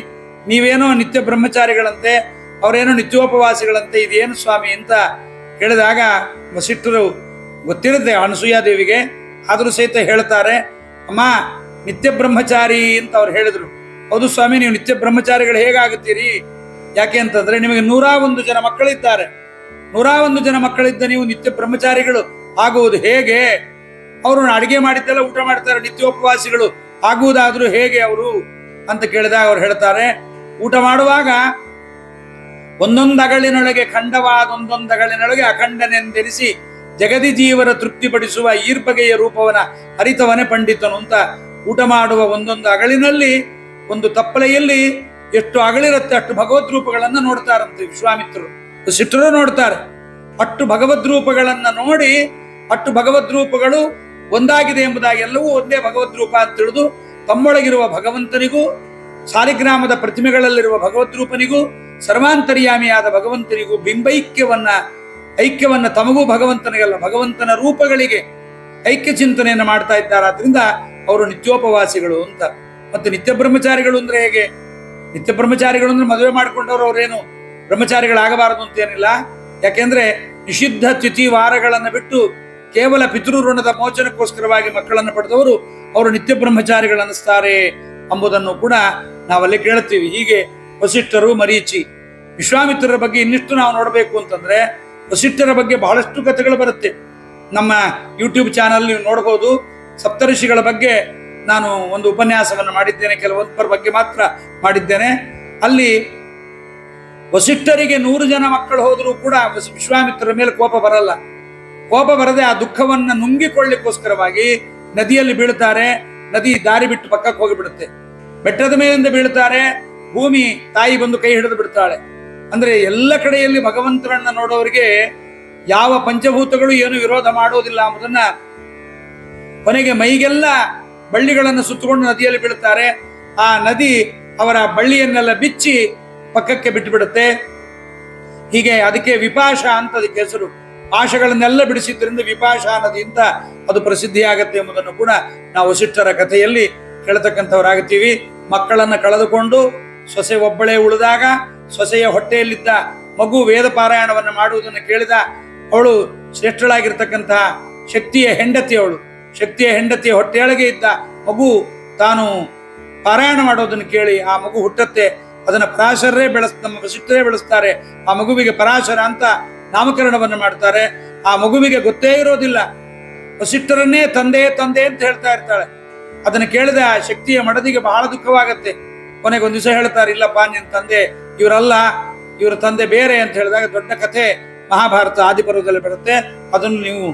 ನೀವೇನೋ ನಿತ್ಯ ಬ್ರಹ್ಮಚಾರಿಗಳಂತೆ, ಅವರೇನೋ ನಿತ್ಯೋಪವಾಸಿಗಳಂತೆ, ಇದೇನು ಸ್ವಾಮಿ ಅಂತ ಹೇಳಿದಾಗ ವಸಿಷ್ಠರು ಗೊತ್ತಿರುತ್ತೆ ಅನಸೂಯಾದೇವಿಗೆ, ಆದರೂ ಸಹಿತ ಹೇಳ್ತಾರೆ, ಅಮ್ಮ ನಿತ್ಯ ಬ್ರಹ್ಮಚಾರಿ ಅಂತ ಅವ್ರು ಹೇಳಿದ್ರು. ಹೌದು ಸ್ವಾಮಿ, ನೀವು ನಿತ್ಯ ಬ್ರಹ್ಮಚಾರಿಗಳು ಹೇಗಾಗುತ್ತೀರಿ? ಯಾಕೆ ಅಂತಂದ್ರೆ ನಿಮಗೆ 101 ಜನ ಮಕ್ಕಳಿದ್ದಾರೆ. 101 ಜನ ಮಕ್ಕಳಿದ್ದ ನೀವು ನಿತ್ಯ ಬ್ರಹ್ಮಚಾರಿಗಳು ಆಗುವುದು ಹೇಗೆ? ಅವರು ಅಡಿಗೆ ಮಾಡಿದ್ದೆಲ್ಲ ಊಟ ಮಾಡ್ತಾರೆ, ನಿತ್ಯೋಪವಾಸಿಗಳು ಆಗುವುದಾದ್ರೂ ಹೇಗೆ ಅವರು ಅಂತ ಕೇಳಿದಾಗ ಅವ್ರು ಹೇಳ್ತಾರೆ, ಊಟ ಮಾಡುವಾಗ ಒಂದೊಂದು ಅಗಳಿನೊಳಗೆ ಖಂಡವಾದ ಒಂದೊಂದು ಅಗಳಿನೊಳಗೆ ಅಖಂಡನೆಂದೆನಿಸಿ ಜಗದಿ ಜೀವರ ತೃಪ್ತಿಪಡಿಸುವ ಈರ್ಬಗೆಯ ರೂಪವನ ಅರಿತವನೇ ಪಂಡಿತನು ಅಂತ. ಊಟ ಮಾಡುವ ಒಂದೊಂದು ಅಗಳಿನಲ್ಲಿ, ಒಂದು ತಪ್ಪಲೆಯಲ್ಲಿ ಎಷ್ಟು ಅಗಳಿರುತ್ತೆ ಅಷ್ಟು ಭಗವದ್ ರೂಪಗಳನ್ನ ನೋಡ್ತಾರಂತೆ ವಿಶ್ವಾಮಿತ್ರರು. ವಸಿಷ್ಠರು ನೋಡ್ತಾರೆ. ಅಷ್ಟು ಭಗವದ್ ರೂಪಗಳನ್ನ ನೋಡಿ, ಅಷ್ಟು ಭಗವದ್ ರೂಪಗಳು ಒಂದಾಗಿದೆ ಎಂಬುದಾಗಿ, ಎಲ್ಲವೂ ಒಂದೇ ಭಗವದ್ ರೂಪ ಅಂತ ತಿಳಿದು ತಮ್ಮೊಳಗಿರುವ ಭಗವಂತನಿಗೂ ಸಾಲಿಗ್ರಾಮದ ಪ್ರತಿಮೆಗಳಲ್ಲಿರುವ ಭಗವದ್ ರೂಪನಿಗೂ ಸರ್ವಾಂತರ್ಯಾಮಿಯಾದ ಭಗವಂತನಿಗೂ ಐಕ್ಯವನ್ನ ತಮಗೂ ಭಗವಂತನಿಗಲ್ಲ ಭಗವಂತನ ರೂಪಗಳಿಗೆ ಐಕ್ಯ ಚಿಂತನೆಯನ್ನು ಮಾಡ್ತಾ ಇದ್ದಾರೆ. ಆದ್ರಿಂದ ಅವರು ನಿತ್ಯೋಪವಾಸಿಗಳು ಅಂತ. ಮತ್ತೆ ನಿತ್ಯ ಬ್ರಹ್ಮಚಾರಿಗಳು ಅಂದ್ರೆ ಹೇಗೆ? ನಿತ್ಯ ಬ್ರಹ್ಮಚಾರಿಗಳು ಅಂದ್ರೆ ಮದುವೆ ಮಾಡಿಕೊಂಡವರು ಅವರೇನು ಬ್ರಹ್ಮಚಾರಿಗಳಾಗಬಾರದು ಅಂತೇನಿಲ್ಲ. ಯಾಕೆಂದ್ರೆ ನಿಷಿದ್ಧ ತಿಥಿ ವಾರಗಳನ್ನು ಬಿಟ್ಟು ಕೇವಲ ಪಿತೃ ಋಣದ ಮೋಚನಕ್ಕೋಸ್ಕರವಾಗಿ ಮಕ್ಕಳನ್ನು ಪಡೆದವರು ಅವರು ನಿತ್ಯ ಬ್ರಹ್ಮಚಾರಿಗಳನ್ನಿಸ್ತಾರೆ ಎಂಬುದನ್ನು ಕೂಡ ನಾವಲ್ಲಿ ಕೇಳ್ತೀವಿ. ಹೀಗೆ ವಸಿಷ್ಠರು, ಮರೀಚಿ, ವಿಶ್ವಾಮಿತ್ರರ ಬಗ್ಗೆ ಇನ್ನಿಷ್ಟು ನಾವು ನೋಡಬೇಕು ಅಂತಂದ್ರೆ ವಸಿಷ್ಠರ ಬಗ್ಗೆ ಬಹಳಷ್ಟು ಕಥೆಗಳು ಬರುತ್ತೆ. ನಮ್ಮ ಯೂಟ್ಯೂಬ್ ಚಾನಲ್ ನೀವು ನೋಡಬಹುದು. ಸಪ್ತಋಷಿಗಳ ಬಗ್ಗೆ ನಾನು ಒಂದು ಉಪನ್ಯಾಸವನ್ನು ಮಾಡಿದ್ದೇನೆ, ಕೆಲವೊಂದರ ಬಗ್ಗೆ ಮಾತ್ರ ಮಾಡಿದ್ದೇನೆ. ಅಲ್ಲಿ ವಸಿಷ್ಠರಿಗೆ 100 ಜನ ಮಕ್ಕಳು ಹೋದರೂ ಕೂಡ ವಿಶ್ವಾಮಿತ್ರರ ಮೇಲೆ ಕೋಪ ಬರಲ್ಲ. ಕೋಪ ಬರದೆ ಆ ದುಃಖವನ್ನ ನುಂಗಿಕೊಳ್ಳಿಕ್ಕೋಸ್ಕರವಾಗಿ ನದಿಯಲ್ಲಿ ಬೀಳ್ತಾರೆ. ನದಿ ದಾರಿ ಬಿಟ್ಟು ಪಕ್ಕಕ್ಕೆ ಹೋಗಿಬಿಡುತ್ತೆ. ಬೆಟ್ಟದ ಮೇಲಿಂದ ಬೀಳ್ತಾರೆ. ಭೂಮಿ ತಾಯಿ ಬಂದು ಕೈ ಹಿಡಿದು ಬಿಡ್ತಾಳೆ. ಅಂದ್ರೆ ಎಲ್ಲ ಕಡೆಯಲ್ಲಿ ಭಗವಂತರನ್ನ ನೋಡೋರಿಗೆ ಯಾವ ಪಂಚಭೂತಗಳು ಏನು ವಿರೋಧ ಮಾಡೋದಿಲ್ಲ ಎಂಬುದನ್ನ, ಕೊನೆಗೆ ಮೈಗೆಲ್ಲ ಬಳ್ಳಿಗಳನ್ನು ಸುತ್ತಕೊಂಡು ನದಿಯಲ್ಲಿ ಬೀಳ್ತಾರೆ. ಆ ನದಿ ಅವರ ಬಳ್ಳಿಯನ್ನೆಲ್ಲ ಬಿಚ್ಚಿ ಪಕ್ಕಕ್ಕೆ ಬಿಟ್ಟು ಬಿಡುತ್ತೆ. ಹೀಗೆ ಅದಕ್ಕೆ ವಿಪಾಶ ಅಂತ ಅದಕ್ಕೆ ಹೆಸರು. ಪಾಶಗಳನ್ನೆಲ್ಲ ಬಿಡಿಸಿದ್ರಿಂದ ವಿಪಾಶಾ ನದಿ ಅಂತ ಅದು ಪ್ರಸಿದ್ಧಿಯಾಗತ್ತೆ ಎಂಬುದನ್ನು ಕೂಡ ನಾವು ವಸಿಷ್ಠರ ಕಥೆಯಲ್ಲಿ ಕೇಳತಕ್ಕಂಥವರಾಗುತ್ತೀವಿ. ಮಕ್ಕಳನ್ನ ಕಳೆದುಕೊಂಡು ಸೊಸೆ ಒಬ್ಬಳೇ ಉಳಿದಾಗ ಸೊಸೆಯ ಹೊಟ್ಟೆಯಲ್ಲಿದ್ದ ಮಗು ವೇದ ಪಾರಾಯಣವನ್ನು ಮಾಡುವುದನ್ನು ಕೇಳಿದ ಅವಳು ಶ್ರೇಷ್ಠಳಾಗಿರ್ತಕ್ಕಂತಹ ಶಕ್ತಿಯ ಹೆಂಡತಿಯ ಹೊಟ್ಟೆಯೊಳಗೆ ಇದ್ದ ಮಗು ತಾನು ಪಾರಾಯಣ ಮಾಡೋದನ್ನು ಕೇಳಿ ಆ ಮಗು ಹುಟ್ಟತ್ತೆ. ಅದನ್ನ ಪರಾಶರರೇ ನಮ್ಮ ವಸಿಷ್ಠರೇ ಬೆಳೆಸ್ತಾರೆ. ಆ ಮಗುವಿಗೆ ಪರಾಶರ ಅಂತ ನಾಮಕರಣವನ್ನು ಮಾಡ್ತಾರೆ. ಆ ಮಗುವಿಗೆ ಗೊತ್ತೇ ಇರೋದಿಲ್ಲ, ವಸಿಷ್ಠರನ್ನೇ ತಂದೆ ತಂದೆ ಅಂತ ಹೇಳ್ತಾ ಇರ್ತಾಳೆ. ಅದನ್ನು ಕೇಳಿದ ಆ ಶಕ್ತಿಯ ಮಡದಿಗೆ ಬಹಳ ದುಃಖವಾಗತ್ತೆ. ಕೊನೆಗೊಂದು ದಿವಸ ಹೇಳ್ತಾರೆ, ಇಲ್ಲಪ್ಪ ನಿನ್ನ ತಂದೆ ಇವರಲ್ಲ, ಇವರ ತಂದೆ ಬೇರೆ ಅಂತ ಹೇಳಿದಾಗ ದೊಡ್ಡ ಕಥೆ ಮಹಾಭಾರತ ಆದಿಪರ್ವದಲ್ಲಿ ಬರುತ್ತೆ. ಅದನ್ನು ನೀವು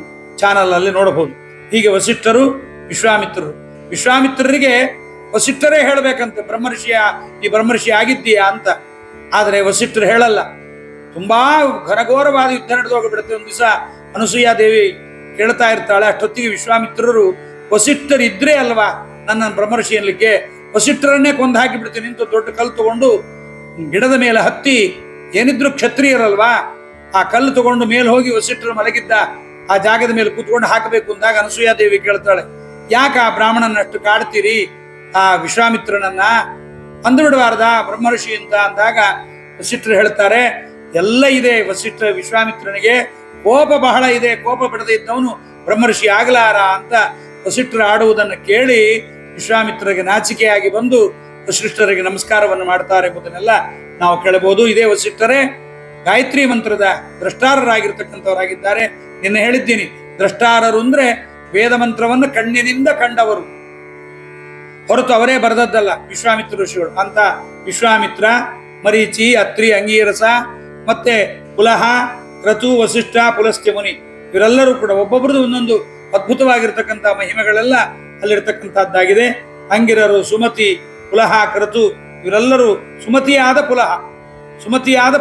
ಚಾನಲ್ ಅಲ್ಲಿ ನೋಡಬಹುದು. ಹೀಗೆ ವಸಿಷ್ಠರು, ವಿಶ್ವಾಮಿತ್ರರಿಗೆ ವಸಿಷ್ಠರೇ ಹೇಳಬೇಕಂತೆ, ನೀ ಬ್ರಹ್ಮರ್ಷಿ ಆಗಿದ್ದೀಯಾ ಅಂತ. ಆದರೆ ವಸಿಷ್ಠರು ಹೇಳಲ್ಲ. ತುಂಬಾ ಘನಘೋರವಾದ ಯುದ್ಧ ನಡೆದು ಹೋಗಿಬಿಡುತ್ತೆ. ಒಂದು ದಿವಸ ಅನಸೂಯಾದೇವಿ ಕೇಳ್ತಾ ಇರ್ತಾಳೆ. ಅಷ್ಟೊತ್ತಿಗೆ ವಿಶ್ವಾಮಿತ್ರರು, ವಸಿಷ್ಠರಿದ್ರೆ ಅಲ್ವಾ ನನ್ನ ಬ್ರಹ್ಮರ್ಷಿ ಅನ್ಲಿಕ್ಕೆ, ವಸಿಷ್ಠರನ್ನೇ ಕೊಂದು ಹಾಕಿ ಬಿಡ್ತೀನಿ ಅಂತ ದೊಡ್ಡ ಕಲ್ಲು ತಗೊಂಡು ಗಿಡದ ಮೇಲೆ ಹತ್ತಿ, ಏನಿದ್ರು ಕ್ಷತ್ರಿಯರಲ್ವಾ, ಆ ಕಲ್ಲು ತಗೊಂಡು ಮೇಲೆ ಹೋಗಿ ವಸಿಷ್ಠರು ಮಲಗಿದ್ದ ಆ ಜಾಗದ ಮೇಲೆ ಕೂತ್ಕೊಂಡು ಹಾಕಬೇಕು ಅಂದಾಗ ಅನಸೂಯಾದೇವಿ ಕೇಳ್ತಾಳೆ, ಯಾಕೆ ಆ ಬ್ರಾಹ್ಮಣನಷ್ಟು ಕಾಡ್ತೀರಿ ಆ ವಿಶ್ವಾಮಿತ್ರನನ್ನ, ಅಂದುಬಿಡಬಾರ್ದ ಬ್ರಹ್ಮರ್ಷಿ ಅಂತ ಅಂದಾಗ ವಸಿಷ್ಠರು ಹೇಳ್ತಾರೆ, ಎಲ್ಲ ಇದೆ ವಿಶ್ವಾಮಿತ್ರನಿಗೆ ಕೋಪ ಬಹಳ ಇದೆ, ಕೋಪ ಬಿಡದೆ ಇದ್ದವನು ಬ್ರಹ್ಮರ್ಷಿ ಆಗಲಾರ ಅಂತ ವಸಿಷ್ಠರು ಆಡುವುದನ್ನು ಕೇಳಿ ವಿಶ್ವಾಮಿತ್ರರಿಗೆ ನಾಚಿಕೆಯಾಗಿ ಬಂದು ವಸಿಷ್ಠರಿಗೆ ನಮಸ್ಕಾರವನ್ನು ಮಾಡ್ತಾರೆ ಎಂಬುದನ್ನೆಲ್ಲ ನಾವು ಕೇಳಬಹುದು. ಇದೇ ವಸಿಷ್ಠರೇ ಗಾಯತ್ರಿ ಮಂತ್ರದ ದ್ರಷ್ಟಾರರಾಗಿರ್ತಕ್ಕಂಥವರಾಗಿದ್ದಾರೆ. ನಿನ್ನೆ ಹೇಳಿದ್ದೀನಿ, ದ್ರಷ್ಟಾರರು ಅಂದ್ರೆ ವೇದ ಮಂತ್ರವನ್ನು ಕಣ್ಣಿನಿಂದ ಕಂಡವರು, ಹೊರತು ಅವರೇ ಬರೆದದ್ದಲ್ಲ ವಿಶ್ವಾಮಿತ್ರ ಋಷಿಗಳು ಅಂತ. ವಿಶ್ವಾಮಿತ್ರ, ಮರೀಚಿ, ಅತ್ರಿ, ಅಂಗೀರಸ, ಮತ್ತೆ ಪುಲಹ, ಕ್ರತು, ವಸಿಷ್ಠ, ಪುಲಸ್ತ್ಯ ಮುನಿ ಇವರೆಲ್ಲರೂ ಕೂಡ ಒಬ್ಬೊಬ್ಬರದು ಒಂದೊಂದು ಅದ್ಭುತವಾಗಿರ್ತಕ್ಕಂಥ ಮಹಿಮೆಗಳೆಲ್ಲ ಅಲ್ಲಿರ್ತಕ್ಕಂಥದ್ದಾಗಿದೆ. ಅಂಗಿರರು, ಸುಮತಿ, ಪುಲಹ, ಕ್ರತು ಇವರೆಲ್ಲರೂ ಸುಮತಿಯಾದ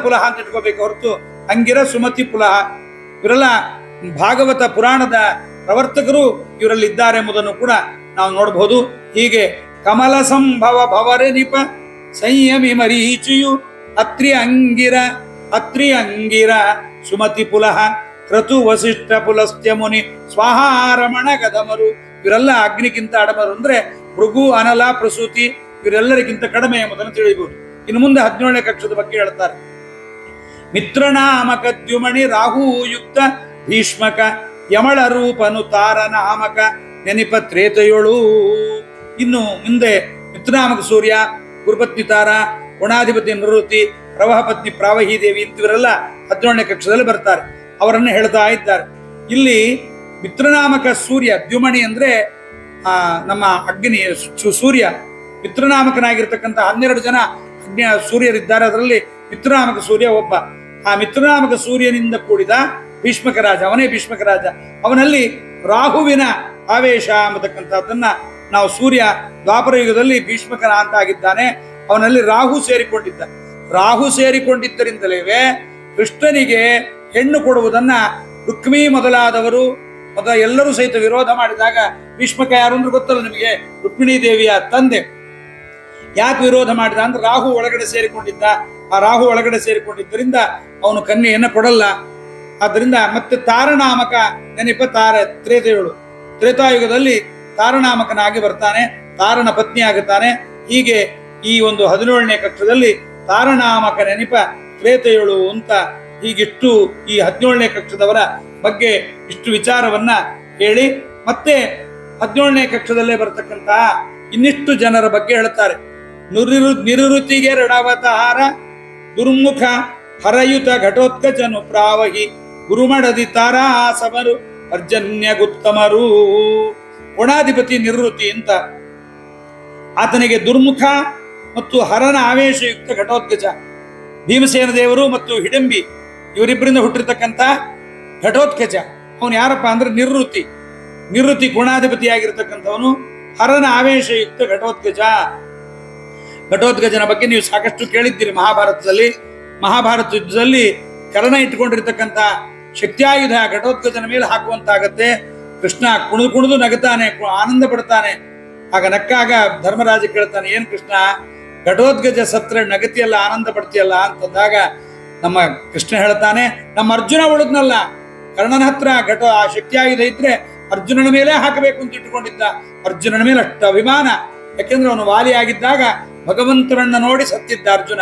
ಪುಲಹ ಅಂತ ಇಟ್ಕೋಬೇಕು, ಹೊರತು ಅಂಗಿರ, ಸುಮತಿ, ಪುಲಹ ಇವರೆಲ್ಲ ಭಾಗವತ ಪುರಾಣದ ಪ್ರವರ್ತಕರು ಇವರಲ್ಲಿ ಇದ್ದಾರೆ ಎಂಬುದನ್ನು ಕೂಡ ನಾವು ನೋಡಬಹುದು. ಹೀಗೆ ಕಮಲ ಸಂಭವ ಭವರೆ ನಿಪ ಸಂಯಮಿ ಮರೀಚಿಯು ಅತ್ರಿ ಅಂಗಿರ ಸುಮತಿ ಪುಲಹ ಕ್ರತು ವಸಿಷ್ಠ ಪುಲಸ್ತ್ಯ ಮುನಿ ಸ್ವಾಹಾರಮಣ ಗದಮರು ಇವರೆಲ್ಲ ಅಗ್ನಿಗಿಂತ ಅಡಮರು ಅಂದ್ರೆ ಭೃಗು, ಅನಲ, ಪ್ರಸೂತಿ ಇವರೆಲ್ಲರಿಗಿಂತ ಕಡಿಮೆ ಎಂಬುದನ್ನು ತಿಳಿಯಬಹುದು. ಇನ್ನು ಮುಂದೆ 17ನೇ ಕಕ್ಷದ ಬಗ್ಗೆ ಹೇಳ್ತಾರೆ. ಮಿತ್ರನಾಮಕ ದ್ಯುಮಣಿ ರಾಹುಯುಕ್ತ ಭೀಷ್ಮಕ ಯಮಳ ರೂಪನು ತಾರ ನಾಮಕ ನೆನಿಪ ತ್ರೇತೆಯೊಳು. ಇನ್ನು ಮುಂದೆ ಮಿತ್ರನಾಮಕ ಸೂರ್ಯ, ಗುರುಪತ್ನಿ ತಾರ, ಗುಣಾಧಿಪತಿ ನಿವೃತ್ತಿ, ಪ್ರವಾಹ ಪತ್ನಿ ಪ್ರಾವಹಿ ದೇವಿ ಇಂಥವರೆಲ್ಲ 17ನೇ ಕಕ್ಷದಲ್ಲಿ ಬರ್ತಾರೆ. ಅವರನ್ನು ಹೇಳ್ತಾ ಇದ್ದಾರೆ. ಇಲ್ಲಿ ಮಿತ್ರನಾಮಕ ಸೂರ್ಯ ದ್ಯುಮಣಿ ಅಂದ್ರೆ ನಮ್ಮ ಅಗ್ನಿ ಸೂರ್ಯ, ಮಿತ್ರನಾಮಕನಾಗಿರ್ತಕ್ಕಂಥ 12 ಜನ ಸೂರ್ಯರಿದ್ದಾರೆ. ಅದರಲ್ಲಿ ಮಿತ್ರನಾಮಕ ಸೂರ್ಯ ಒಬ್ಬ. ಆ ಮಿತ್ರನಾಮಕ ಸೂರ್ಯನಿಂದ ಕೂಡಿದ ಭೀಷ್ಮಕ ರಾಜ, ಅವನೇ ಭೀಷ್ಮಕ ರಾಜ. ಅವನಲ್ಲಿ ರಾಹುವಿನ ಆವೇಶ ಅನ್ನತಕ್ಕಂಥದ್ದನ್ನ ನಾವು ಸೂರ್ಯ ದ್ವಾಪರ ಯುಗದಲ್ಲಿ ಭೀಷ್ಮಕನ ಅಂತ ಆಗಿದ್ದಾನೆ. ಅವನಲ್ಲಿ ರಾಹು ಸೇರಿಕೊಂಡಿದ್ದ. ರಾಹು ಸೇರಿಕೊಂಡಿದ್ದರಿಂದಲೇ ಕೃಷ್ಣನಿಗೆ ಹೆಣ್ಣು ಕೊಡುವುದನ್ನ ರುಕ್ಮಿ ಮೊದಲಾದವರು ಎಲ್ಲರೂ ಸಹಿತ ವಿರೋಧ ಮಾಡಿದಾಗ, ಭೀಷ್ಮಕ ಯಾರು ಅಂದ್ರೆ ಗೊತ್ತಲ್ಲ ನಿಮಗೆ, ರುಕ್ಮಿಣಿ ದೇವಿಯ ತಂದೆ. ಯಾಕೆ ವಿರೋಧ ಮಾಡಿದ ಅಂದ್ರೆ ರಾಹು ಒಳಗಡೆ ಸೇರಿಕೊಂಡಿದ್ದ. ಆ ರಾಹು ಒಳಗಡೆ ಸೇರಿಕೊಂಡಿದ್ದರಿಂದ ಅವನು ಕನ್ಯೆಯನ್ನ ಕೊಡಲ್ಲ. ಆದ್ರಿಂದ ಮತ್ತೆ ತಾರನಾಮಕ ನೆನಪ ತ್ರೇತಾಯುಗದಲ್ಲಿ ತಾರನಾಮಕನಾಗಿ ಬರ್ತಾನೆ, ತಾರನ ಪತ್ನಿ ಆಗುತ್ತಾನೆ. ಹೀಗೆ ಈ ಒಂದು 17ನೇ ಕಕ್ಷದಲ್ಲಿ ತಾರನಾಮಕ ನೆನಪ ತ್ರೇತೆಯಳು ಅಂತ ಹೀಗಿಷ್ಟು ಈ 17ನೇ ಕಕ್ಷದವರ ಬಗ್ಗೆ ಇಷ್ಟು ವಿಚಾರವನ್ನ ಹೇಳಿ, ಮತ್ತೆ 17ನೇ ಕಕ್ಷದಲ್ಲೇ ಬರತಕ್ಕಂತಹ ಇನ್ನಿಷ್ಟು ಜನರ ಬಗ್ಗೆ ಹೇಳ್ತಾರೆ. ನಿರುತಿಗೆ ರಣವತಾರ ದುರ್ಮುಖ ಹರಯುತ ಘಟೋತ್ಕಚನು ಪ್ರಾವಹಿ ಗುರುಮಡದಿ ತಾರಾ ಸಮರು ಪರ್ಜನ್ಯ ಗುತ್ತಮರು. ಗುಣಾಧಿಪತಿ ನಿವೃತ್ತಿ ಅಂತ ಆತನಿಗೆ ದುರ್ಮುಖ ಮತ್ತು ಹರನ ಆವೇಶಯುಕ್ತ ಘಟೋತ್ಕಚ, ಭೀಮಸೇನ ದೇವರು ಮತ್ತು ಹಿಡಂಬಿ ಇವರಿಬ್ಬರಿಂದ ಹುಟ್ಟಿರ್ತಕ್ಕಂಥ ಘಟೋತ್ಕಚ. ಅವನು ಯಾರಪ್ಪ ಅಂದ್ರೆ ನಿವೃತ್ತಿ ಗುಣಾಧಿಪತಿಯಾಗಿರ್ತಕ್ಕಂಥವನು. ಹರನ ಆವೇಶಯುಕ್ತ ಘಟೋತ್ಕಚನ ಬಗ್ಗೆ ನೀವು ಸಾಕಷ್ಟು ಕೇಳಿದ್ದೀರಿ. ಮಹಾಭಾರತ ಯುದ್ಧದಲ್ಲಿ ಕರ್ಣ ಇಟ್ಟುಕೊಂಡಿರ್ತಕ್ಕಂಥ ಶಕ್ತಿಯಾಯುಧ ಘಟೋತ್ಕಚನ ಮೇಲೆ ಹಾಕುವಂತಾಗತ್ತೆ. ಕೃಷ್ಣ ಕುಣಿದು ನಗುತ್ತಾನೆ, ಆನಂದ ಪಡ್ತಾನೆ. ಆಗ ನಕ್ಕಾಗ ಧರ್ಮರಾಜ ಕೇಳ್ತಾನೆ, ಏನ್ ಕೃಷ್ಣ ಘಟೋತ್ಕಚ ಸತ್ರ ನಗತಿಯಲ್ಲ, ಆನಂದ ಪಡ್ತೀಯಲ್ಲ ಅಂತಂದಾಗ ನಮ್ಮ ಕೃಷ್ಣ ಹೇಳ್ತಾನೆ, ನಮ್ಮ ಅರ್ಜುನ ಉಳಿದ್ನಲ್ಲ, ಕರ್ಣನ ಹತ್ರ ಆ ಶಕ್ತಿಯಾಯುಧ ಇದ್ರೆ ಅರ್ಜುನನ ಮೇಲೆ ಹಾಕಬೇಕು ಅಂತ ಇಟ್ಟುಕೊಂಡಿದ್ದ. ಅರ್ಜುನನ ಮೇಲೆ ಅಷ್ಟು ಅಭಿಮಾನ. ಯಾಕೆಂದ್ರೆ ಅವನು ವಾಲಿಯಾಗಿದ್ದಾಗ ಭಗವಂತನನ್ನ ನೋಡಿ ಸತ್ತಿದ್ದ ಅರ್ಜುನ,